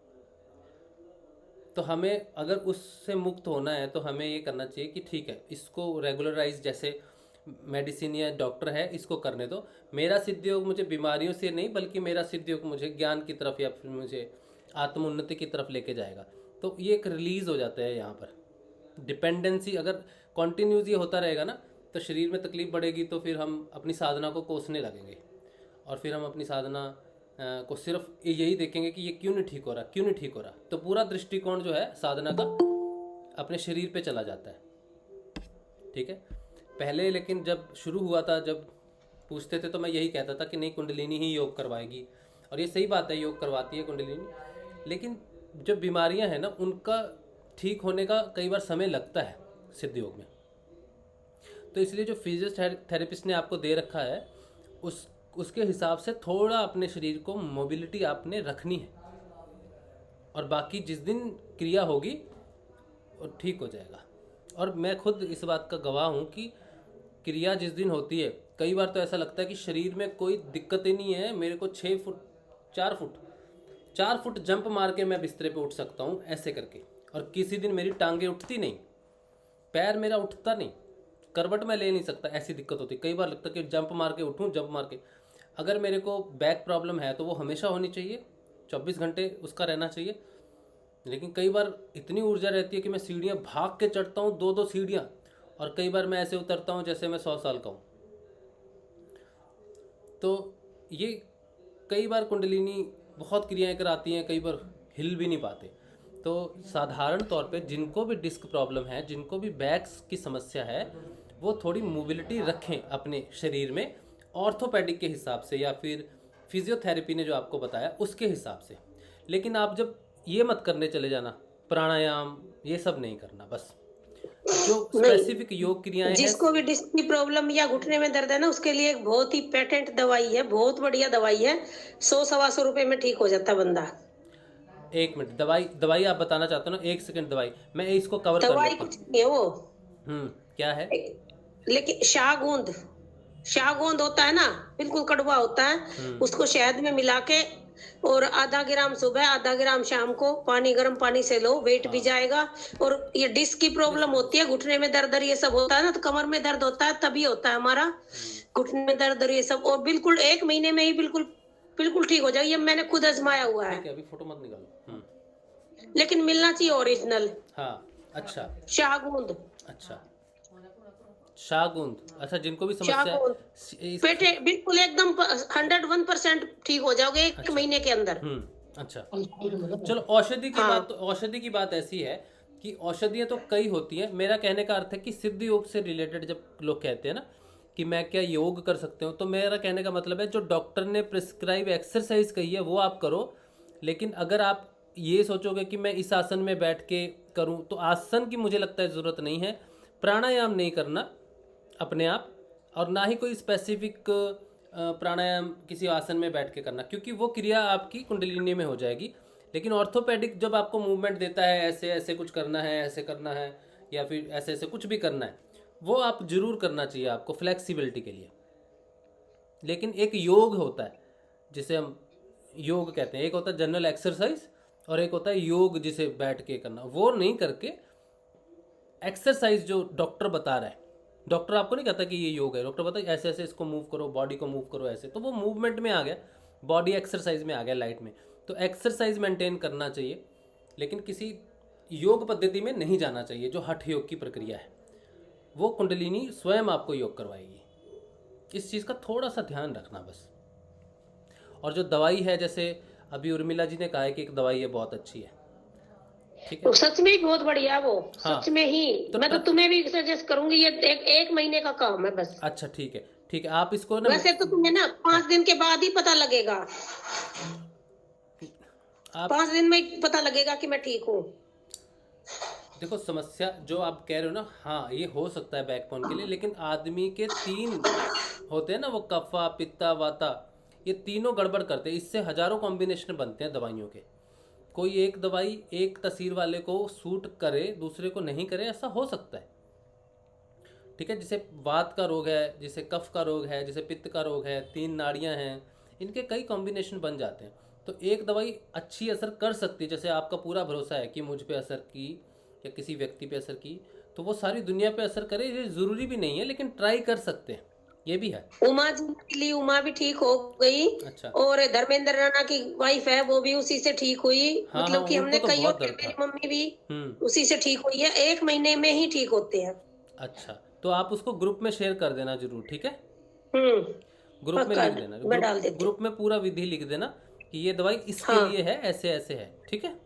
तो हमें अगर उससे मुक्त होना है तो हमें ये करना चाहिए कि ठीक है, इसको रेगुलराइज, जैसे मेडिसिन या डॉक्टर है इसको करने दो। मेरा सिद्ध योग मुझे बीमारियों से नहीं, बल्कि मेरा सिद्ध योग मुझे ज्ञान की तरफ या फिर मुझे आत्मोन्नति की तरफ लेके जाएगा। तो ये एक रिलीज़ हो जाता है यहाँ पर। डिपेंडेंसी अगर कॉन्टीन्यूस ये होता रहेगा ना, तो शरीर में तकलीफ बढ़ेगी, तो फिर हम अपनी साधना को कोसने लगेंगे, और फिर हम अपनी साधना को सिर्फ यही देखेंगे कि ये क्यों नहीं ठीक हो रहा। तो पूरा दृष्टिकोण जो है साधना का अपने शरीर पे चला जाता है, ठीक है। पहले लेकिन जब शुरू हुआ था, जब पूछते थे तो मैं यही कहता था कि नहीं, कुंडलिनी ही योग करवाएगी, और ये सही बात है, योग करवाती है कुंडलिनी। लेकिन जो बीमारियां हैं ना, उनका ठीक होने का कई बार समय लगता है सिद्ध योग में। तो इसलिए जो फिजियोथेरेपिस्ट ने आपको दे रखा है उसके हिसाब से थोड़ा अपने शरीर को मोबिलिटी आपने रखनी है, और बाकी जिस दिन क्रिया होगी वो ठीक हो जाएगा। और मैं खुद इस बात का गवाह हूँ कि क्रिया जिस दिन होती है, कई बार तो ऐसा लगता है कि शरीर में कोई दिक्कत ही नहीं है, मेरे को 4 फुट जंप मार के मैं बिस्तरे पे उठ सकता हूँ ऐसे करके, और किसी दिन मेरी टांगें उठती नहीं, पैर मेरा उठता नहीं, करवट में ले नहीं सकता, ऐसी दिक्कत होती। कई बार लगता है कि जंप मार के उठूँ, जंप मार के। अगर मेरे को बैक प्रॉब्लम है तो वो हमेशा होनी चाहिए, 24 घंटे उसका रहना चाहिए। लेकिन कई बार इतनी ऊर्जा रहती है कि मैं सीढ़ियाँ भाग के चढ़ता हूँ, 2-2 सीढ़ियाँ, और कई बार मैं ऐसे उतरता हूँ जैसे मैं 100 साल का हूँ। तो ये कई बार कुंडलिनी बहुत क्रियाएं कराती हैं, कई बार हिल भी नहीं पाते। तो साधारण तौर पे जिनको भी डिस्क प्रॉब्लम है, जिनको भी बैक्स की समस्या है, वो थोड़ी मोबिलिटी रखें अपने शरीर में, ऑर्थोपेडिक के हिसाब से या फिर फिजियोथेरेपी ने जो आपको बताया उसके हिसाब से। लेकिन आप जब ये मत करने चले जाना प्राणायाम ये सब नहीं करना। बस जो स्पेसिफिक योग क्रियाएं हैं, जिसको भी डिस्क की प्रॉब्लम या घुटने में दर्द है ना, उसके लिए एक बहुत ही पेटेंट दवाई है, बहुत बढ़िया दवाई है, 100-125 रुपए में ठीक हो जाता बंदा। एक मिनट, दवाई आप बताना चाहते हो ना? एक सेकंड, दवाई मैं इसको कवर कर दवाई लेता कुछ नहीं है वो, हूँ। क्या है? लेकिन शाहगोंद होता है ना, बिल्कुल कड़वा होता है, उसको शहद में मिला के और आधा ग्राम सुबह, आधा ग्राम शाम को पानी, गर्म पानी से लो, वेट भी जाएगा। और ये डिस्क की प्रॉब्लम होती है, घुटने में दर्द ये सब होता है ना, तो कमर में दर्द होता है, तभी होता है हमारा घुटने में दर्द ये सब, और बिल्कुल 1 महीने में ही बिल्कुल ठीक हो जाएगा। ये मैंने खुद आजमाया हुआ है। अभी फोटो मत निकालो। लेकिन मिलना चाहिए ओरिजिनल। हाँ, अच्छा, शाहगोंद। अच्छा, शाहगोंद। अच्छा, जिनको भी समस्या है पेटे बिल्कुल एकदम 101% ठीक हो जाओगे 1 महीने के अंदर। अच्छा, चलो औषधि की बात ऐसी है कि औषधियाँ तो कई होती हैं। मेरा कहने का अर्थ है कि सिद्ध योग से रिलेटेड जब लोग कहते हैं ना कि मैं क्या योग कर सकते हो, तो मेरा कहने का मतलब है जो डॉक्टर ने प्रिस्क्राइब एक्सरसाइज कही है वो आप करो। लेकिन अगर आप ये सोचोगे कि मैं इस आसन में बैठ के करूं, तो आसन की मुझे लगता है ज़रूरत नहीं है। प्राणायाम नहीं करना अपने आप, और ना ही कोई स्पेसिफिक प्राणायाम किसी आसन में बैठ के करना, क्योंकि वो क्रिया आपकी कुंडलिनी में हो जाएगी। लेकिन ऑर्थोपेडिक जब आपको मूवमेंट देता है, ऐसे ऐसे कुछ करना है, ऐसे करना है, या फिर ऐसे ऐसे कुछ भी करना है, वो आप जरूर करना चाहिए आपको फ्लेक्सिबिलिटी के लिए। लेकिन एक योग होता है जिसे हम योग कहते हैं, एक होता है जनरल एक्सरसाइज और एक होता है योग जिसे बैठ के करना। वो नहीं करके एक्सरसाइज जो डॉक्टर बता रहा है, डॉक्टर आपको नहीं कहता कि ये योग है, डॉक्टर बताए ऐसे ऐसे इसको मूव करो, बॉडी को मूव करो ऐसे, तो वो मूवमेंट में आ गया, बॉडी एक्सरसाइज में आ गया, लाइट में। तो एक्सरसाइज मेंटेन करना चाहिए, लेकिन किसी योग पद्धति में नहीं जाना चाहिए जो हठ योग की प्रक्रिया है। वो कुंडलिनी स्वयं आपको योग करवाएगी। इस चीज़ का थोड़ा सा ध्यान रखना बस। और जो दवाई है, जैसे अभी उर्मिला जी ने कहा है कि एक दवाई है बहुत अच्छी है, ठीक है, सच में ही बहुत बढ़िया वो। हाँ, सच में ही तो मैं तो तुम्हें भी सजेस्ट करूंगी, ये एक महीने का काम है बस। अच्छा, ठीक है, ठीक है, आप इसको ना, वैसे तो तुम्हें ना 5 दिन के बाद ही पता लगेगा, 5 दिन में ही पता लगेगा कि मैं ठीक हूँ। देखो, समस्या जो आप कह रहे हो ना, हाँ ये हो सकता है बैक पेन के लिए, लेकिन आदमी के 3 होते हैं ना, वो कफा, पित्ता, वाता, ये तीनों गड़बड़ करते हैं। इससे हजारों कॉम्बिनेशन बनते हैं दवाइयों के। कोई एक दवाई एक तसीर वाले को सूट करे, दूसरे को नहीं करे, ऐसा हो सकता है, ठीक है। जैसे वात का रोग है, जैसे कफ का रोग है, जैसे पित्त का रोग है, 3 नाड़ियां हैं, इनके कई कॉम्बिनेशन बन जाते हैं। तो एक दवाई अच्छी असर कर सकती है, जैसे आपका पूरा भरोसा है कि मुझ पे असर की या किसी व्यक्ति पे असर की, तो वो सारी दुनिया पे असर करे, ये ज़रूरी भी नहीं है, लेकिन ट्राई कर सकते हैं, ये भी है। उमा जी के लिए, उमा भी ठीक हो गई। अच्छा। और धर्मेंद्र राणा की वाइफ है, वो भी उसी से ठीक हुई। हाँ, मतलब कि हमने तो कई, मेरी मम्मी भी उसी से ठीक हुई है, 1 महीने में ही ठीक होते हैं। अच्छा, तो आप उसको ग्रुप में शेयर कर देना जरूर, ठीक है। ग्रुप में लिख देना, ग्रुप में पूरा विधि लिख देना कि ये दवाई इसके लिए है, ऐसे ऐसे है, ठीक है।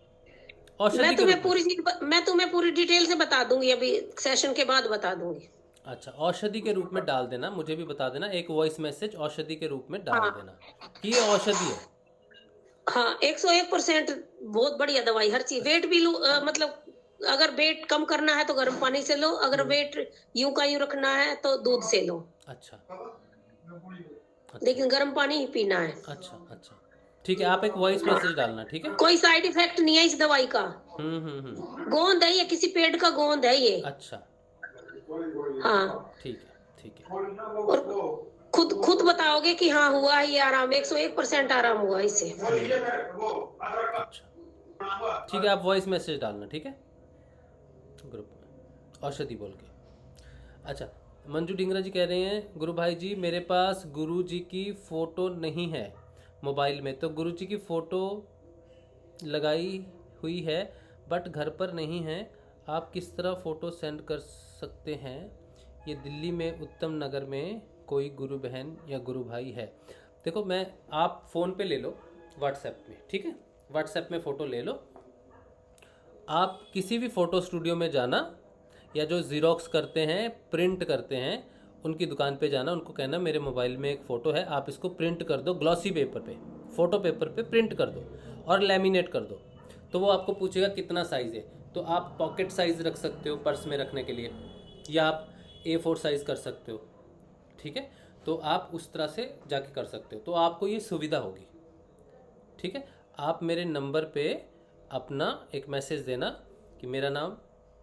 मैं तुम्हें पूरी डिटेल से बता दूंगी, अभी सेशन के बाद बता दूंगी। अच्छा, औषधि के रूप में डाल देना, मुझे भी बता देना, एक वॉइस मैसेज औषधि के रूप में डाल देना कि ये औषधि है। हाँ, 101% बहुत बढ़िया दवाई, हर चीज। वेट भी लो, मतलब अगर वेट कम करना है तो गर्म पानी से लो, अगर वेट यूं का यूं रखना है तो दूध से लो। अच्छा, लेकिन गर्म पानी ही पीना है। अच्छा, अच्छा, ठीक है, आप एक वॉइस मैसेज डालना, ठीक है। कोई साइड इफेक्ट नहीं है इस दवाई का। गोंद है ये, किसी पेड़ का गोंद है ये। अच्छा, हाँ, ठीक है, ठीक है। और खुद बताओगे कि हाँ हुआ है ये आराम, 101% आराम हुआ इससे। अच्छा, ठीक है, आप वॉइस मैसेज डालना, ठीक है, ग्रुप में औषधि बोल के। अच्छा, मंजू डिंगरा जी कह रहे हैं, गुरु भाई जी मेरे पास गुरु जी की फ़ोटो नहीं है मोबाइल में, तो गुरु जी की फ़ोटो लगाई हुई है बट घर पर नहीं है, आप किस तरह फ़ोटो सेंड कर सकते हैं? ये दिल्ली में उत्तम नगर में कोई गुरु बहन या गुरु भाई है। देखो, मैं, आप फ़ोन पे ले लो व्हाट्सएप में, ठीक है, व्हाट्सएप में फ़ोटो ले लो। आप किसी भी फ़ोटो स्टूडियो में जाना, या जो ज़ीरोक्स करते हैं, प्रिंट करते हैं, उनकी दुकान पे जाना, उनको कहना मेरे मोबाइल में एक फ़ोटो है, आप इसको प्रिंट कर दो ग्लॉसी पेपर पे, फ़ोटो पेपर पे प्रिंट कर दो और लैमिनेट कर दो। तो वो आपको पूछेगा कितना साइज़ है, तो आप पॉकेट साइज़ रख सकते हो पर्स में रखने के लिए, या आप A4 साइज़ कर सकते हो, ठीक है। तो आप उस तरह से जाके कर सकते हो, तो आपको ये सुविधा होगी, ठीक है। आप मेरे नंबर पे अपना एक मैसेज देना कि मेरा नाम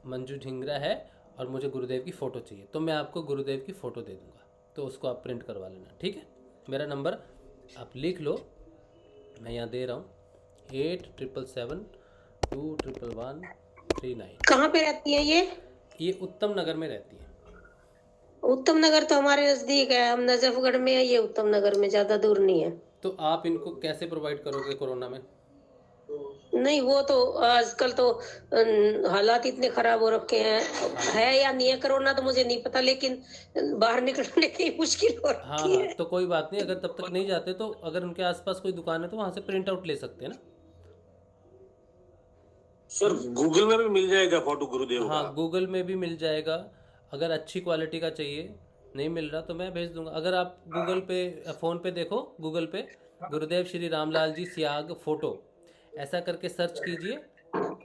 मंजू ढिंगरा है और मुझे गुरुदेव की फ़ोटो चाहिए, तो मैं आपको गुरुदेव की फ़ोटो दे दूँगा, तो उसको आप प्रिंट करवा लेना, ठीक है। मेरा नंबर आप लिख लो, मैं यहाँ दे रहा हूँ 8777211139। कहाँ पे रहती है ये उत्तम नगर में रहती है। उत्तम नगर तो हमारे नजदीक है, हम नजफगढ़ में है, ये उत्तम नगर में, ज्यादा दूर नहीं है। तो आप इनको कैसे प्रोवाइड करोगे कोरोना में? नहीं, वो तो आजकल तो हालात इतने खराब हो रखे हैं, है या नहीं है कोरोना तो मुझे नहीं पता, लेकिन बाहर निकलने की मुश्किल हो रखी हाँ है। हाँ, तो कोई बात नहीं, अगर तब तक नहीं जाते तो अगर उनके आसपास कोई दुकान है तो वहाँ से प्रिंट आउट ले सकते हैं ना। सर गूगल में भी मिल जाएगा फोटो गुरुदेव का? हाँ, गूगल में भी मिल जाएगा। अगर अच्छी क्वालिटी का चाहिए, नहीं मिल रहा तो मैं भेज दूंगा। अगर आप गूगल पे फ़ोन पे देखो, गूगल पे गुरुदेव श्री रामलाल जी सियाग फ़ोटो ऐसा करके सर्च कीजिए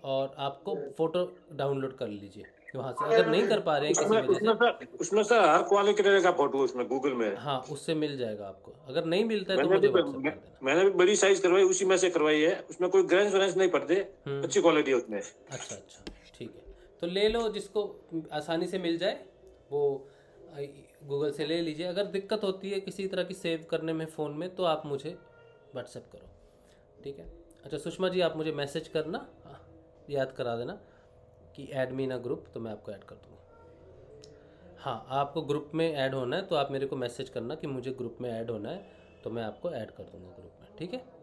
और आपको फ़ोटो डाउनलोड कर लीजिए वहाँ से। अगर नहीं कर पा रहे हैं किसी वजह से, उसमें सर हर क्वालिटी का फोटो उसमें गूगल में, हाँ उससे मिल जाएगा आपको। अगर नहीं मिलता है तो मैंने मुझे भी व्हाट्सएप कर देना। मैंने भी बड़ी साइज करवाई, उसी में से करवाई है, उसमें कोई ग्रेंस व्रेंस नहीं पड़ते, अच्छी क्वालिटी है उसमें। अच्छा अच्छा, ठीक है, तो ले लो, जिसको आसानी से मिल जाए वो गूगल से ले लीजिए। अगर दिक्कत होती है किसी तरह की सेव करने में फ़ोन में तो आप मुझे व्हाट्सएप करो, ठीक है। अच्छा सुषमा जी, आप मुझे मैसेज करना, याद करा देना कि add me in a group, तो मैं आपको ऐड कर दूँगा। हाँ, आपको ग्रुप में ऐड होना है तो आप मेरे को मैसेज करना कि मुझे ग्रुप में ऐड होना है, तो मैं आपको ऐड कर दूँगा ग्रुप में, ठीक है।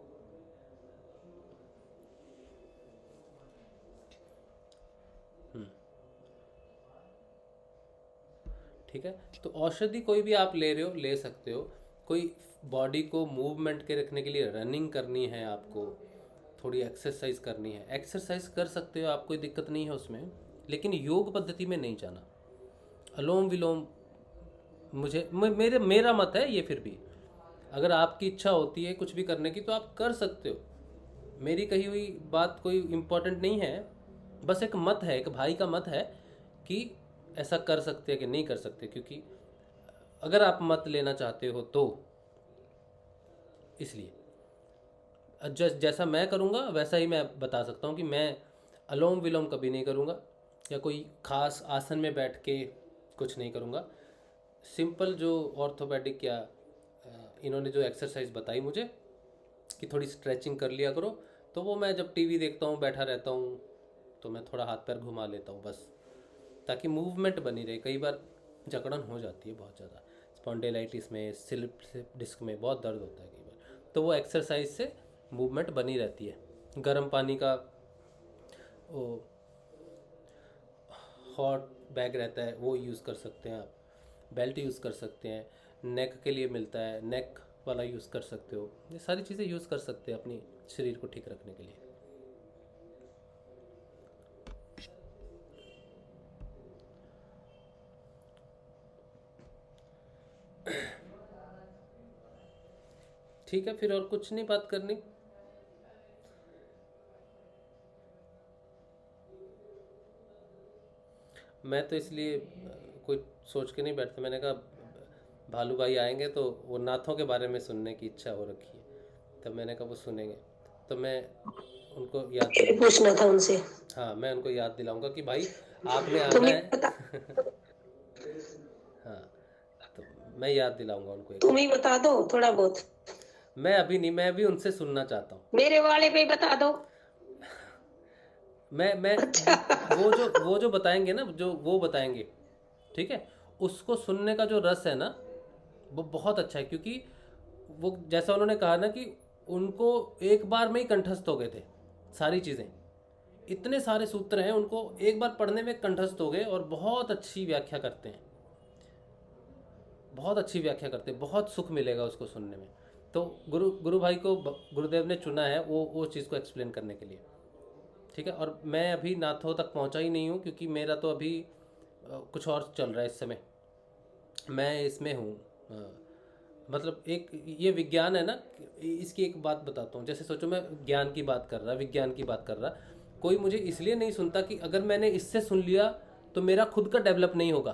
ठीक है, तो औषधि कोई भी आप ले रहे हो, ले सकते हो। कोई बॉडी को मूवमेंट के रखने के लिए रनिंग करनी है, आपको थोड़ी एक्सरसाइज करनी है, एक्सरसाइज कर सकते हो आप, कोई दिक्कत नहीं है उसमें, लेकिन योग पद्धति में नहीं जाना। अलोम विलोम मेरा मत है ये। फिर भी अगर आपकी इच्छा होती है कुछ भी करने की तो आप कर सकते हो, मेरी कही हुई बात कोई इम्पोर्टेंट नहीं है, बस एक मत है, एक भाई का मत है कि ऐसा कर सकते हैं कि नहीं कर सकते। क्योंकि अगर आप मत लेना चाहते हो तो इसलिए जैसा मैं करूँगा वैसा ही मैं बता सकता हूँ कि मैं अलोम विलोम कभी नहीं करूँगा, या कोई ख़ास आसन में बैठ के कुछ नहीं करूँगा। सिंपल जो ऑर्थोपेडिक या इन्होंने जो एक्सरसाइज बताई मुझे कि थोड़ी स्ट्रेचिंग कर लिया करो, तो वो मैं जब टीवी देखता हूँ, बैठा रहता हूँ, तो मैं थोड़ा हाथ पैर घुमा लेता हूँ बस, ताकि मूवमेंट बनी रहे। कई बार जकड़न हो जाती है बहुत ज़्यादा, स्पॉन्डिलाइटिस में, स्लिप डिस्क में बहुत दर्द होता है कई बार, तो वो एक्सरसाइज से मूवमेंट बनी रहती है। गर्म पानी का वो हॉट बैग रहता है, वो यूज़ कर सकते हैं आप, बेल्ट यूज़ कर सकते हैं, नेक के लिए मिलता है, नेक वाला यूज़ कर सकते हो। ये सारी चीज़ें यूज़ कर सकते हैं अपनी शरीर को ठीक रखने के लिए। ठीक है, फिर और कुछ नहीं बात करनी। मैं तो इसलिए कोई सोच के नहीं बैठता, मैंने कहा भालू भाई आएंगे तो वो नाथों के बारे में सुनने की इच्छा हो रखी है, तब मैंने कहा वो सुनेंगे, तो मैं उनको याद पूछना था उनसे। हाँ, मैं उनको याद दिलाऊंगा कि भाई आपने आना है। हाँ, तो मैं याद दिलाऊंगा उनको। तुम ही बता दो थोड़ा बहुत। मैं अभी नहीं, मैं अभी उनसे सुनना चाहता हूँ। मेरे वाले पे बता दो। मैं अच्छा। वो जो बताएंगे ना, जो वो बताएंगे, ठीक है, उसको सुनने का जो रस है ना वो बहुत अच्छा है। क्योंकि वो जैसा उन्होंने कहा ना कि उनको एक बार में ही कंठस्थ हो गए थे सारी चीज़ें, इतने सारे सूत्र हैं, उनको एक बार पढ़ने में कंठस्थ हो गए, और बहुत अच्छी व्याख्या करते हैं, बहुत अच्छी व्याख्या करते हैं, बहुत सुख मिलेगा उसको सुनने में। तो गुरु भाई को गुरुदेव ने चुना है वो चीज़ को एक्सप्लेन करने के लिए, ठीक है। और मैं अभी नाथों तक पहुंचा ही नहीं हूं, क्योंकि मेरा तो अभी कुछ और चल रहा है इस समय। मैं इसमें हूँ, मतलब एक ये विज्ञान है ना, इसकी एक बात बताता हूँ। जैसे सोचो मैं ज्ञान की बात कर रहा, विज्ञान की बात कर रहा, कोई मुझे इसलिए नहीं सुनता कि अगर मैंने इससे सुन लिया तो मेरा खुद का डेवलप नहीं होगा।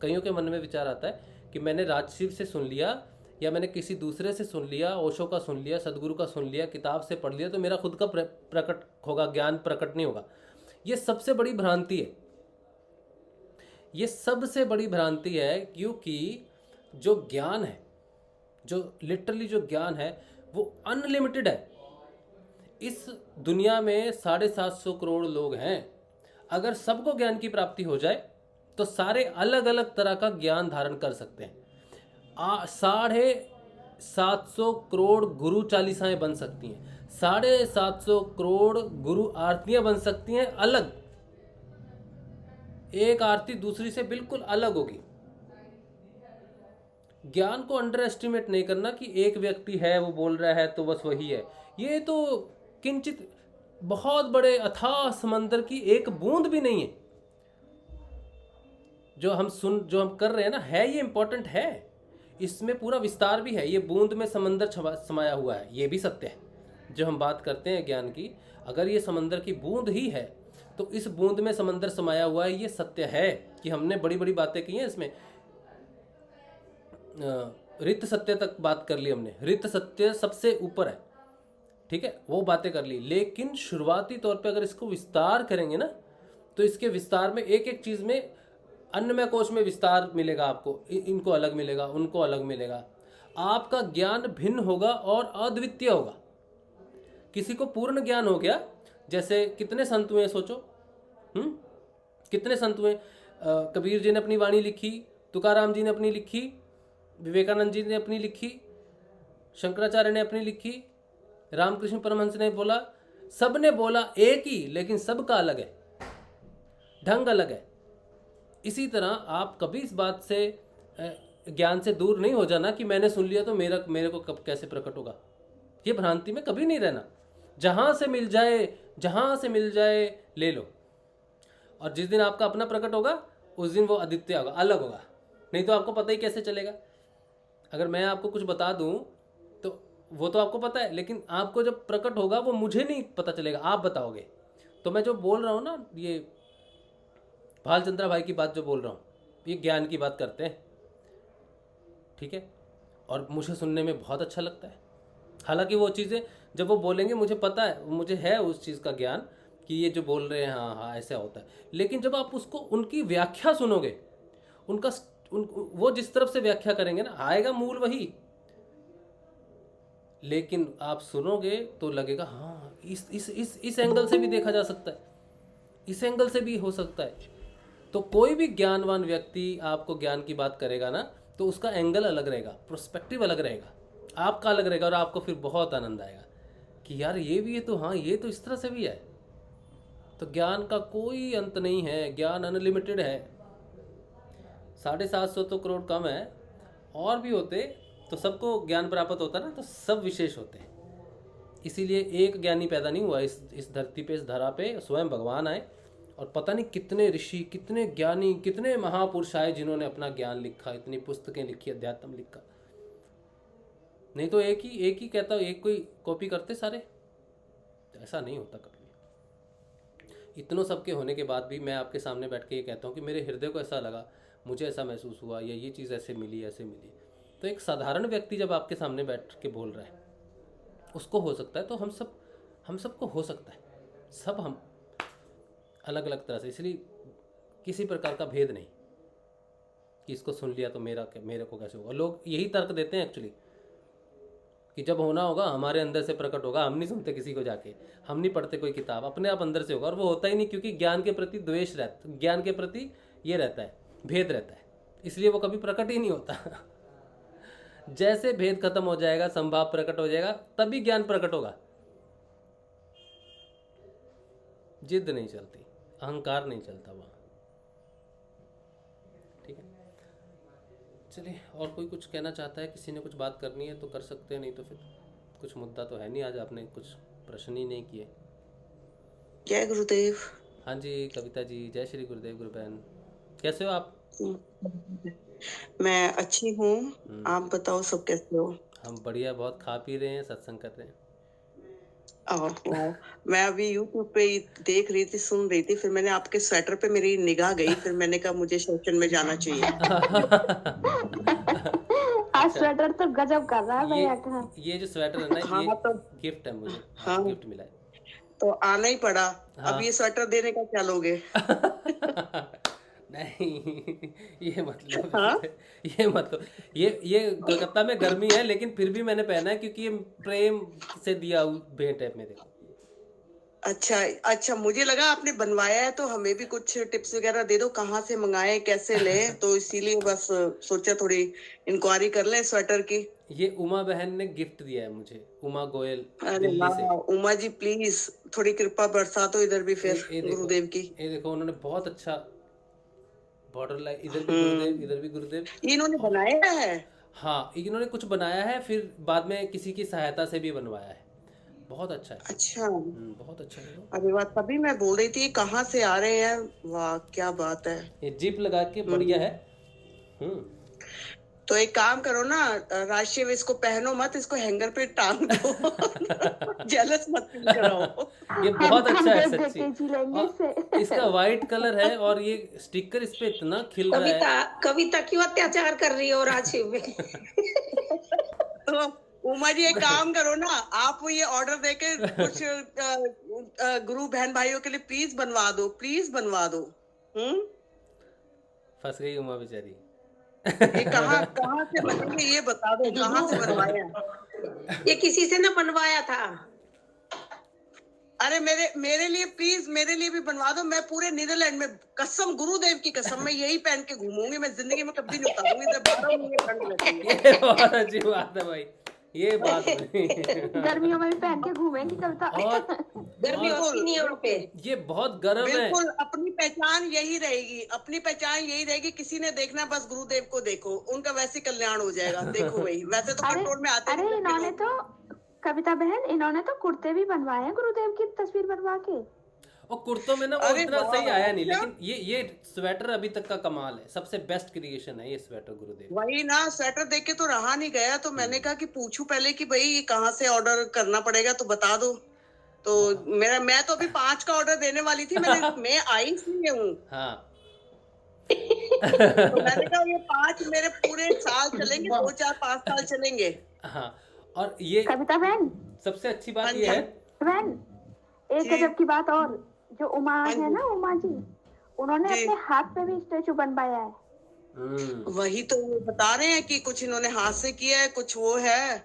कईयों के मन में विचार आता है कि मैंने राजशिव से सुन लिया या मैंने किसी दूसरे से सुन लिया, ओशो का सुन लिया, सदगुरु का सुन लिया, किताब से पढ़ लिया तो मेरा खुद का प्रकट होगा, ज्ञान प्रकट नहीं होगा। ये सबसे बड़ी भ्रांति है, ये सबसे बड़ी भ्रांति है, क्योंकि जो ज्ञान है, जो लिटरली जो ज्ञान है वो अनलिमिटेड है। इस दुनिया में 750 करोड़ लोग हैं। अगर सबको ज्ञान की प्राप्ति हो जाए तो सारे अलग अलग तरह का ज्ञान धारण कर सकते हैं। 750 करोड़ गुरु चालीसाएं बन सकती हैं, 750 करोड़ गुरु आरतियां बन सकती हैं अलग। एक आरती दूसरी से बिल्कुल अलग होगी। ज्ञान को अंडर एस्टिमेट नहीं करना कि एक व्यक्ति है वो बोल रहा है तो बस वही है। ये तो किंचित बहुत बड़े अथाह समंदर की एक बूंद भी नहीं है। जो हम कर रहे हैं ना, है ये इंपॉर्टेंट है, इसमें पूरा विस्तार भी है। ये बूंद में समंदर समाया हुआ है, ये भी सत्य है। जो हम बात करते हैं ज्ञान की, अगर ये समंदर की बूंद ही है तो इस बूंद में समंदर समाया हुआ है, ये सत्य है। कि हमने बड़ी बड़ी बातें की हैं इसमें, रित सत्य तक बात कर ली हमने, रित सत्य सबसे ऊपर है, ठीक है, वो बातें कर ली। लेकिन शुरुआती तौर पे अगर इसको विस्तार करेंगे ना तो इसके विस्तार में एक एक चीज़ में, अन्नमय कोश में विस्तार मिलेगा आपको, इनको अलग मिलेगा, उनको अलग मिलेगा। आपका ज्ञान भिन्न होगा और अद्वितीय होगा। किसी को पूर्ण ज्ञान हो गया, जैसे कितने संत हुए सोचो, कितने संत हुए। कबीर जी ने अपनी वाणी लिखी, तुकाराम जी ने अपनी लिखी, विवेकानंद जी ने अपनी लिखी, शंकराचार्य ने अपनी लिखी, रामकृष्ण परमहंस ने बोला, सब ने बोला एक ही, लेकिन सबका अलग है, ढंग अलग है। इसी तरह आप कभी इस बात से ज्ञान से दूर नहीं हो जाना कि मैंने सुन लिया तो मेरे को कब कैसे प्रकट होगा। ये भ्रांति में कभी नहीं रहना। जहाँ से मिल जाए ले लो। और जिस दिन आपका अपना प्रकट होगा उस दिन वो अद्वितीय होगा, अलग होगा। नहीं तो आपको पता ही कैसे चलेगा। अगर मैं आपको कुछ बता दूं तो वो तो आपको पता है, लेकिन आपको जब प्रकट होगा वो मुझे नहीं पता चलेगा, आप बताओगे। तो मैं जो बोल रहा हूँ ना, ये भालचंद्रा भाई की बात जो बोल रहा हूँ, ये ज्ञान की बात करते हैं, ठीक है। और मुझे सुनने में बहुत अच्छा लगता है। हालांकि वो चीज़ें जब वो बोलेंगे मुझे पता है, मुझे है उस चीज़ का ज्ञान कि ये जो बोल रहे हैं हाँ ऐसा होता है। लेकिन जब आप उसको उनकी व्याख्या सुनोगे, वो जिस तरफ से व्याख्या करेंगे ना, आएगा मूल वही, लेकिन आप सुनोगे तो लगेगा हाँ इस एंगल से भी देखा जा सकता है, इस एंगल से भी हो सकता है। तो कोई भी ज्ञानवान व्यक्ति आपको ज्ञान की बात करेगा ना तो उसका एंगल अलग रहेगा, प्रोस्पेक्टिव अलग रहेगा, आपका अलग रहेगा, और आपको फिर बहुत आनंद आएगा कि यार ये भी है तो हाँ ये तो इस तरह से भी है। तो ज्ञान का कोई अंत नहीं है, ज्ञान अनलिमिटेड है। 750 तो करोड़ कम है, और भी होते तो सबको ज्ञान प्राप्त होता ना तो सब विशेष होते। इसीलिए एक ज्ञानी पैदा नहीं हुआ इस धरती पे, इस धरा पे स्वयं भगवान आए, और पता नहीं कितने ऋषि, कितने ज्ञानी, कितने महापुरुष आए जिन्होंने अपना ज्ञान लिखा, इतनी पुस्तकें लिखी, अध्यात्म लिखा। नहीं तो एक ही कहता, एक कोई कॉपी करते सारे, ऐसा नहीं होता कभी। इतनों सबके होने के बाद भी मैं आपके सामने बैठ के ये कहता हूँ कि मेरे हृदय को ऐसा लगा, मुझे ऐसा महसूस हुआ, या ये चीज़ ऐसे मिली। तो एक साधारण व्यक्ति जब आपके सामने बैठ के बोल रहा है, उसको हो सकता है, तो हम सबको हो सकता है, सब हम अलग अलग तरह से। इसलिए किसी प्रकार का भेद नहीं कि इसको सुन लिया तो मेरे को कैसे होगा। लोग यही तर्क देते हैं एक्चुअली कि जब होना होगा हमारे अंदर से प्रकट होगा। हम नहीं सुनते किसी को जाके, हम नहीं पढ़ते कोई किताब, अपने आप अंदर से होगा। और वो होता ही नहीं, क्योंकि ज्ञान के प्रति द्वेष रहता, ज्ञान के प्रति ये रहता है, भेद रहता है, इसलिए वो कभी प्रकट ही नहीं होता। जैसे भेद खत्म हो जाएगा, संभाव प्रकट हो जाएगा, तभी ज्ञान प्रकट होगा। जिद नहीं चलती, अहंकार नहीं चलता वहाँ, ठीक है। चलिए, और कोई कुछ कहना चाहता है, किसी ने कुछ बात करनी है तो कर सकते हैं, नहीं तो फिर कुछ मुद्दा तो है नहीं। आज आपने कुछ प्रश्न ही नहीं किए। जय गुरुदेव। हाँ जी कविता जी, जय श्री गुरुदेव। गुरु बहन कैसे हो आप? मैं अच्छी हूँ, आप बताओ सब कैसे हो? हम बढ़िया, बहुत खा पी रहे हैं, सत्संग कर रहे हैं। ओहो, मैं अभी यूट्यूब पे ही देख रही थी, सुन रही थी, फिर मैंने आपके स्वेटर पे मेरी निगाह गई, फिर मैंने कहा मुझे सेशन में जाना चाहिए। आज स्वेटर तो गजब कर रहा है भैया का। ये जो स्वेटर है ना, हाँ ये तो गिफ्ट है मुझे, हाँ गिफ्ट मिला है। तो आना ही पड़ा। हाँ। अब ये स्वेटर देने का क्या लोगे? नहीं, ये मतलब हाँ? ये मतलब ये कलकत्ता में गर्मी है, लेकिन फिर भी मैंने पहना है क्योंकि ये प्रेम से दिया भेंट है मेरे को। अच्छा अच्छा, मुझे लगा आपने बनवाया है तो हमें भी कुछ टिप्स वगैरह दे दो, कहाँ से मंगाए, कैसे ले, तो इसीलिए बस सोचा थोड़ी इंक्वायरी कर लें स्वेटर की। ये उमा बहन ने गिफ्ट दिया है मुझे, उमा गोयल अरे दिल्ली से। वाह, उमा जी प्लीज थोड़ी कृपा बरसा दो इधर भी फिर ये देखो, गुरुदेव की। ये देखो, उन्होंने बहुत अच्छा बॉर्डर लाइन, इधर भी गुरुदेव, इधर भी गुरुदेव। ये इन्होंने बनाया है? हाँ, इन्होंने कुछ बनाया है, फिर बाद में किसी की सहायता से भी बनवाया है। बहुत अच्छा है। अच्छा, बहुत अच्छा है। अरे वाह, तभी मैं बोल रही थी कहाँ से आ रहे हैं। वाह क्या बात है। ये जिप लगा के बढ़िया है। तो एक काम करो ना राशिव, इसको पहनो मत, इसको हैंगर पे टांग दो। जेलस मत फील कराओ। ये बहुत अच्छा है सच्ची। और इसका वाइट कलर है और ये स्टिकर इस पे इतना खिल रहा है। कविता क्यों अत्याचार कर रही हो राशिव में? तो उमा जी एक काम करो ना, आप ये ऑर्डर देके कुछ गुरु बहन भाइयों के लिए प्लीज बनवा दो, प्लीज बनवा दो। फंस गई उमा बेचारी। ये कहाँ से बनेंगे ये बता दो, कहाँ से बनवाया? ये किसी से ना बनवाया था। अरे मेरे लिए प्लीज, मेरे लिए भी बनवा दो। मैं पूरे नीदरलैंड में, कसम गुरुदेव की कसम, मैं यही पहन के घूमूंगी, मैं जिंदगी में कभी नहीं उतारूंगी। 12 महीने पहन के ये बहुत अच्छी बात है भाई, ये बात गर्मियों में भी पहन के घूमेंगी कविता। गर्मी होती नहीं है वहाँ पे। ये बहुत गर्म है। बिल्कुल, अपनी पहचान यही रहेगी, अपनी पहचान यही रहेगी। किसी ने देखना बस गुरुदेव को देखो, उनका वैसे कल्याण हो जाएगा। देखो वही, वैसे तो कंट्रोल में आते अरे इन्होंने तो, कविता बहन, इन्होंने तो कुर्ते भी बनवाए हैं गुरुदेव की तस्वीर बनवा के। और कुर्तों में ना वो इतना सही आया नहीं, लेकिन ये स्वेटर अभी तक का कमाल है, सबसे बेस्ट क्रिएशन है ये स्वेटर गुरुदेव। वही ना, स्वेटर देख के तो रहा नहीं गया, तो मैंने कहा कि पूछूं पहले कि भाई ये कहाँ से ऑर्डर करना पड़ेगा, तो बता दो। तो मैं तो अभी 5 का ऑर्डर देने वाली थी, मैं आई इसलिए हूँ। हाँ। तो मैंने कहा ये 5 मेरे पूरे साल चलेंगे, 2 4 5 साल चलेंगे। हाँ, और ये कविता बहन, सबसे अच्छी बात ये है बहन, एक गजब की बात और, जो उमा है ना, उमा जी, उन्होंने अपने हाथ पे भी स्टेचू बनवाया है। वही तो वो बता रहे हैं कि कुछ इन्होंने हाथ से किया है, कुछ वो है।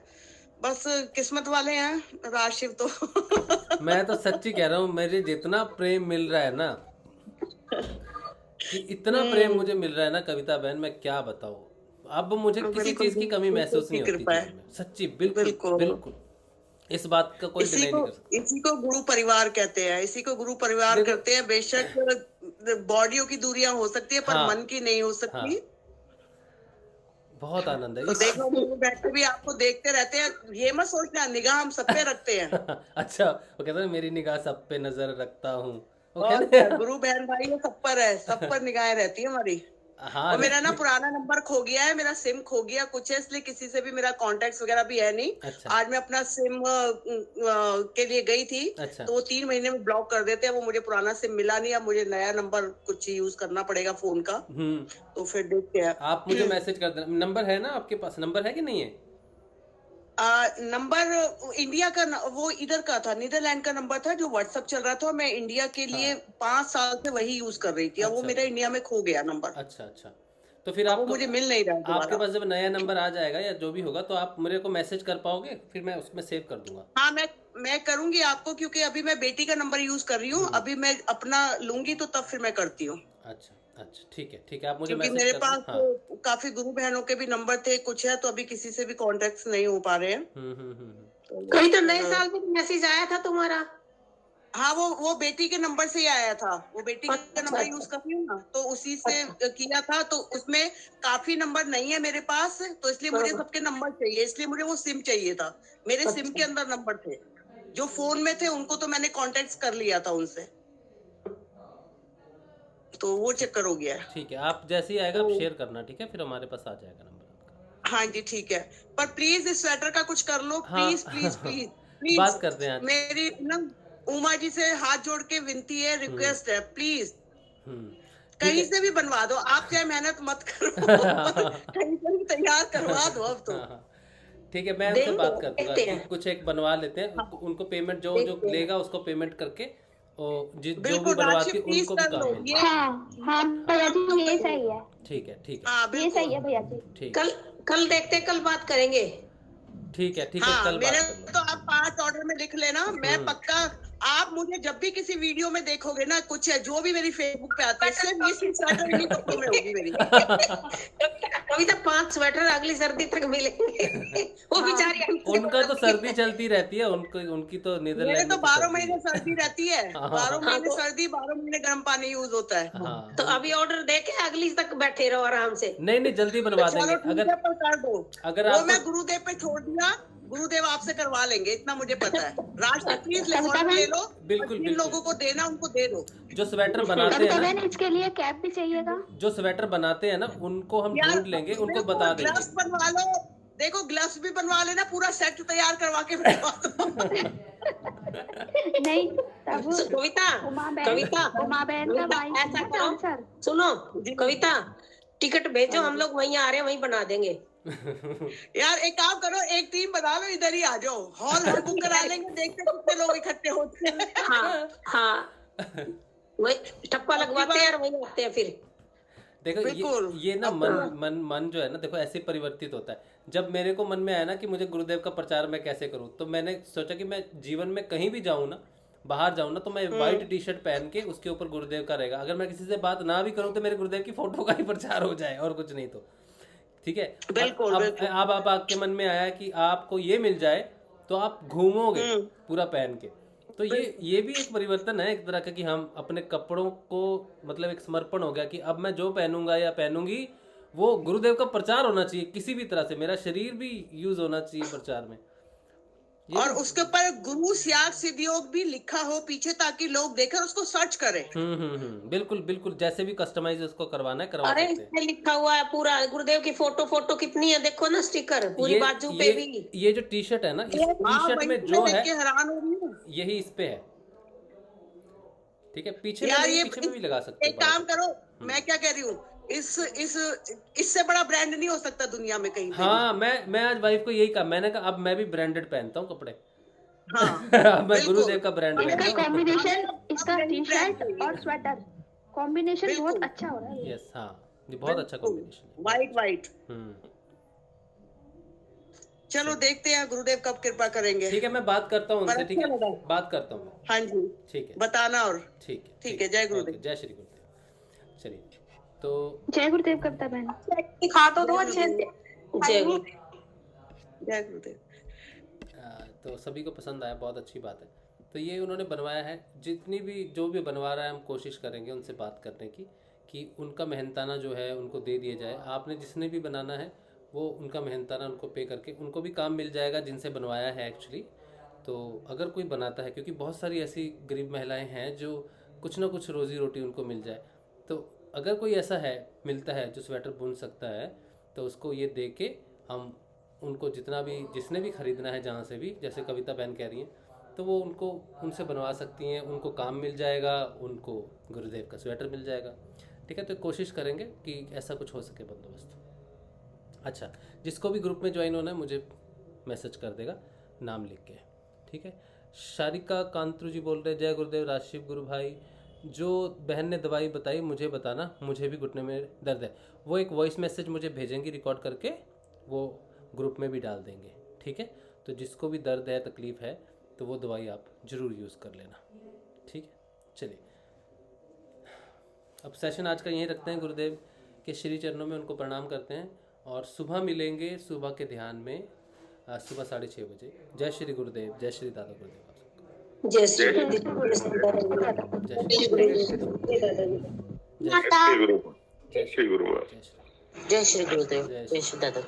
बस किस्मत वाले हैं राशिव तो। मैं तो सच्ची कह रहा हूँ, मेरे जितना प्रेम मिल रहा है ना, कि इतना प्रेम मुझे मिल रहा है ना कविता बहन, मैं क्या बताऊँ। अब मुझे किसी चीज की कमी महसूस नहीं होती, सच्ची, बिल्कुल बिल्कुल। इस बात का कोई डिनाई नहीं कर सकता। इसी को गुरु परिवार कहते हैं, इसी को गुरु परिवार करते हैं। बेशक बॉडियों की दूरियां हो सकती है, पर मन की नहीं हो सकती। बहुत आनंद है। तो देखो, बैठे भी आपको देखते रहते हैं, ये मत सोचना निगाह हम सब पे रखते हैं। अच्छा, वो कहते हैं मेरी निगाह सब पे नजर रखता हूँ। गुरु बहन भाई सब पर है, सब पर निगाहें रहती है हमारी। हाँ, और मेरा ना पुराना नंबर खो गया है, मेरा सिम खो गया कुछ है, इसलिए किसी से भी मेरा कॉन्टेक्ट वगैरह भी है नहीं। अच्छा। आज मैं अपना सिम के लिए गई थी। अच्छा। तो वो 3 महीने में ब्लॉक कर देते हैं, वो मुझे पुराना सिम मिला नहीं, अब मुझे नया नंबर कुछ यूज करना पड़ेगा फोन का। तो फिर देखते हैं। आप मुझे मैसेज कर देना। नंबर है ना आपके पास? नंबर है कि नहीं है? नंबर इंडिया का वो इधर का था, नीदरलैंड का नंबर था जो व्हाट्सएप चल रहा था। मैं इंडिया के लिए 5 साल से वही यूज कर रही थी। अब वो मेरा इंडिया में खो गया नंबर। अच्छा अच्छा, तो फिर आपको मुझे मिल नहीं रहा। आपके पास जब नया नंबर आ जाएगा या जो भी होगा, तो आप मेरे को मैसेज कर पाओगे, फिर मैं उसमें सेव कर दूंगा। हाँ, मैं करूंगी आपको, क्योंकि अभी मैं बेटी का नंबर यूज कर रही हूँ। अभी मैं अपना लूंगी तो तब फिर मैं करती हूँ। अच्छा अच्छा, ठीक है ठीक है, आप मुझे क्योंकि मैसेज मेरे कर पास तो काफी गुरु बहनों के भी नंबर थे, कुछ है, तो अभी किसी से भी कॉन्टेक्ट नहीं हो पा रहे हैं। कहीं तो नए साल में मैसेज आया था तुम्हारा। हाँ, वो बेटी के नंबर से ही आया था। वो बेटी का नंबर यूज कर रही हूँ ना, तो उसी से किया था। तो उसमें काफी नंबर नहीं है मेरे पास, तो इसलिए मुझे सबके नंबर चाहिए, इसलिए मुझे वो सिम चाहिए था। मेरे सिम के अंदर नंबर थे, जो फोन में थे उनको तो मैंने कॉन्टेक्ट कर लिया था उनसे, तो वो चक्कर हो गया। ठीक है, आप जैसे ही आएगा आप शेयर करना, ठीक है, फिर हमारे पास आ जाएगा नंबर आपका। हाँ जी ठीक है, पर प्लीज इस स्वेटर का कुछ कर लो, प्लीज प्लीज प्लीज प्लीज बात करते हैं आज। मेरी ना उमा जी से हाथ जोड़ के विनती है, रिक्वेस्ट है, प्लीज कहीं से भी बनवा दो, आप चाहे मेहनत मत करो कहीं से भी तैयार करवा दो अब तो। ठीक है, मैं उनसे बात कर दूंगा कि कुछ एक बनवा लेते हैं, उनको पेमेंट जो लेगा उसको पेमेंट करके और जो भी बनवाती उनको भी काम मिले। हाँ भैया जी ये सही है। ठीक है ये सही है भैया जी। ठीक, कल देखते हैं, कल बात करेंगे। ठीक है कल मेरे बात तो आप 5 ऑर्डर में लिख लेना, मैं पक्का आप मुझे जब भी किसी वीडियो में देखोगे ना, कुछ है जो भी मेरी फेसबुक पे आता है, सिर्फ ये स्वेटर इन्हीं कपड़ों में होगी मेरी। अभी तक 5 स्वेटर अगली सर्दी तक मिलेंगे। वो बेचारी उनका तो सर्दी चलती रहती है, उनकी तो नीदरलैंड मेरे तो 12 महीने सर्दी रहती है, 12 महीने सर्दी, 12 महीने गर्म पानी यूज होता है। तो अभी ऑर्डर देके अगली तक बैठे रहो आराम से। नहीं जल्दी बनवा देंगे। अगर वो मैं गुरुदेव पे छोड़ दिया, गुरुदेव आपसे करवा लेंगे, इतना मुझे पता है। राज प्लीज ले लो, बिल्कुल लोगों को देना, उनको दे दो। जो स्वेटर बनाते हैं ना, इसके लिए कैप भी चाहिएगा। जो स्वेटर बनाते हैं ना, उनको हम ढूंढ लेंगे, उनको बता देंगे। ग्लव्स बनवा लो, देखो ग्लव्स भी बनवा लेना, पूरा सेट तैयार करवा के बनवा दो। नहीं कविता उमा बहन का भाई ऐसा करो, सुनो कविता, टिकट भेजो, हम लोग वहीं आ रहे हैं, वहीं बना देंगे। यार एक काम करो, एक टीम बना लो, इधर ही आ जाओ, हॉल हम बुक करा लेंगे, देखते हैं कितने लोग इकट्ठे होते हैं। हाँ वही ठप्पा लगवाते हैं और वहीं आते हैं फिर। देखो ये ना मन जो है ना, देखो ऐसे परिवर्तित होता है। जब मेरे को मन में आया ना कि मुझे गुरुदेव का प्रचार मैं कैसे करूं, तो मैंने सोचा कि मैं जीवन में कहीं भी जाऊं ना, बाहर जाऊं ना, तो मैं व्हाइट टी शर्ट पहन के उसके ऊपर गुरुदेव का रहेगा। अगर मैं किसी से बात ना भी करूं तो मेरे गुरुदेव की फोटो का ही प्रचार हो जाए, और कुछ नहीं तो। ठीक है, बिल्कुल। अब आपके मन में आया कि आपको ये मिल जाए तो आप घूमोगे पूरा पहन के, तो ये भी एक परिवर्तन है एक तरह का, कि हम अपने कपड़ों को मतलब एक समर्पण हो गया कि अब मैं जो पहनूंगा या पहनूंगी वो गुरुदेव का प्रचार होना चाहिए, किसी भी तरह से मेरा शरीर भी यूज होना चाहिए प्रचार में। और उसके ऊपर गुरु स्याग सिद्ध योग भी लिखा हो पीछे, ताकि लोग देखें उसको सर्च करें। बिल्कुल जैसे भी कस्टमाइज उसको करवाना है करवा सकते हैं। इसमें लिखा हुआ है पूरा गुरुदेव की फोटो कितनी है, देखो ना स्टिकर पूरी बाजू पे भी। ये जो टी शर्ट है ना, इस टी शर्ट में जो है हैरान हो रही हूँ, यही इस पे है। ठीक है, पीछे में भी लगा सकते हैं। एक काम करो, मैं क्या कह रही हूँ, इससे बड़ा ब्रांड नहीं हो सकता दुनिया में कहीं। हाँ, मैं आज वाइफ को यही कहा, मैंने कहा अब मैं भी ब्रांडेड पहनता हूँ कपड़े। हाँ, मैं गुरुदेव का ब्रांड इसका कॉम्बिनेशन, इसका टी शर्ट और स्वेटर कॉम्बिनेशन बहुत अच्छा हो रहा है। यस, हाँ, ये बहुत अच्छा कॉम्बिनेशन है, वाइट। चलो देखते हैं गुरुदेव कब कृपा करेंगे। ठीक है, मैं बात करता हूँ उनसे। ठीक है, बात करता हूँ। हाँ जी, ठीक है, बताना। और ठीक है, जय गुरुदेव। जय श्री गुरुदेव। चलिए, तो जय गुरुदेव कविता बहन, खा तो दो अच्छे से। जय गुरुदेव। तो सभी को पसंद आया, बहुत अच्छी बात है। तो ये उन्होंने बनवाया है, जितनी भी जो भी बनवा रहा है हम कोशिश करेंगे उनसे बात करने की, कि उनका मेहनताना जो है उनको दे दिया जाए। आपने जिसने भी बनाना है वो उनका मेहनताना उनको पे करके उनको भी काम मिल जाएगा जिनसे बनवाया है एक्चुअली। तो अगर कोई बनाता है, क्योंकि बहुत सारी ऐसी गरीब महिलाएं हैं जो कुछ ना कुछ रोज़ी रोटी उनको मिल जाए, तो अगर कोई ऐसा है मिलता है जो स्वेटर बुन सकता है, तो उसको ये दे के हम उनको जिसने भी ख़रीदना है, जहाँ से भी, जैसे कविता बहन कह रही हैं, तो वो उनसे बनवा सकती हैं, उनको काम मिल जाएगा, उनको गुरुदेव का स्वेटर मिल जाएगा। ठीक है, तो कोशिश करेंगे कि ऐसा कुछ हो सके बंदोबस्त। अच्छा, जिसको भी ग्रुप में ज्वाइन होना है मुझे मैसेज कर देगा नाम लिख के। ठीक है, शारिका कांतरू जी बोल रहे, जय गुरुदेव राजशिव गुरु भाई। जो बहन ने दवाई बताई मुझे बताना, मुझे भी घुटने में दर्द है। वो एक वॉइस मैसेज मुझे भेजेंगी रिकॉर्ड करके, वो ग्रुप में भी डाल देंगे। ठीक है, तो जिसको भी दर्द है, तकलीफ है, तो वो दवाई आप ज़रूर यूज़ कर लेना। ठीक है, चलिए अब सेशन आज का यहीं रखते हैं। गुरुदेव के श्री चरणों में उनको प्रणाम करते हैं, और सुबह मिलेंगे सुबह के ध्यान में, सुबह 6:30 बजे। जय श्री गुरुदेव, जय श्री दादा गुरुदेव, जय श्री गुरुदेव, जय श्री जय श्री गुरुदेव, जय श्री दादा।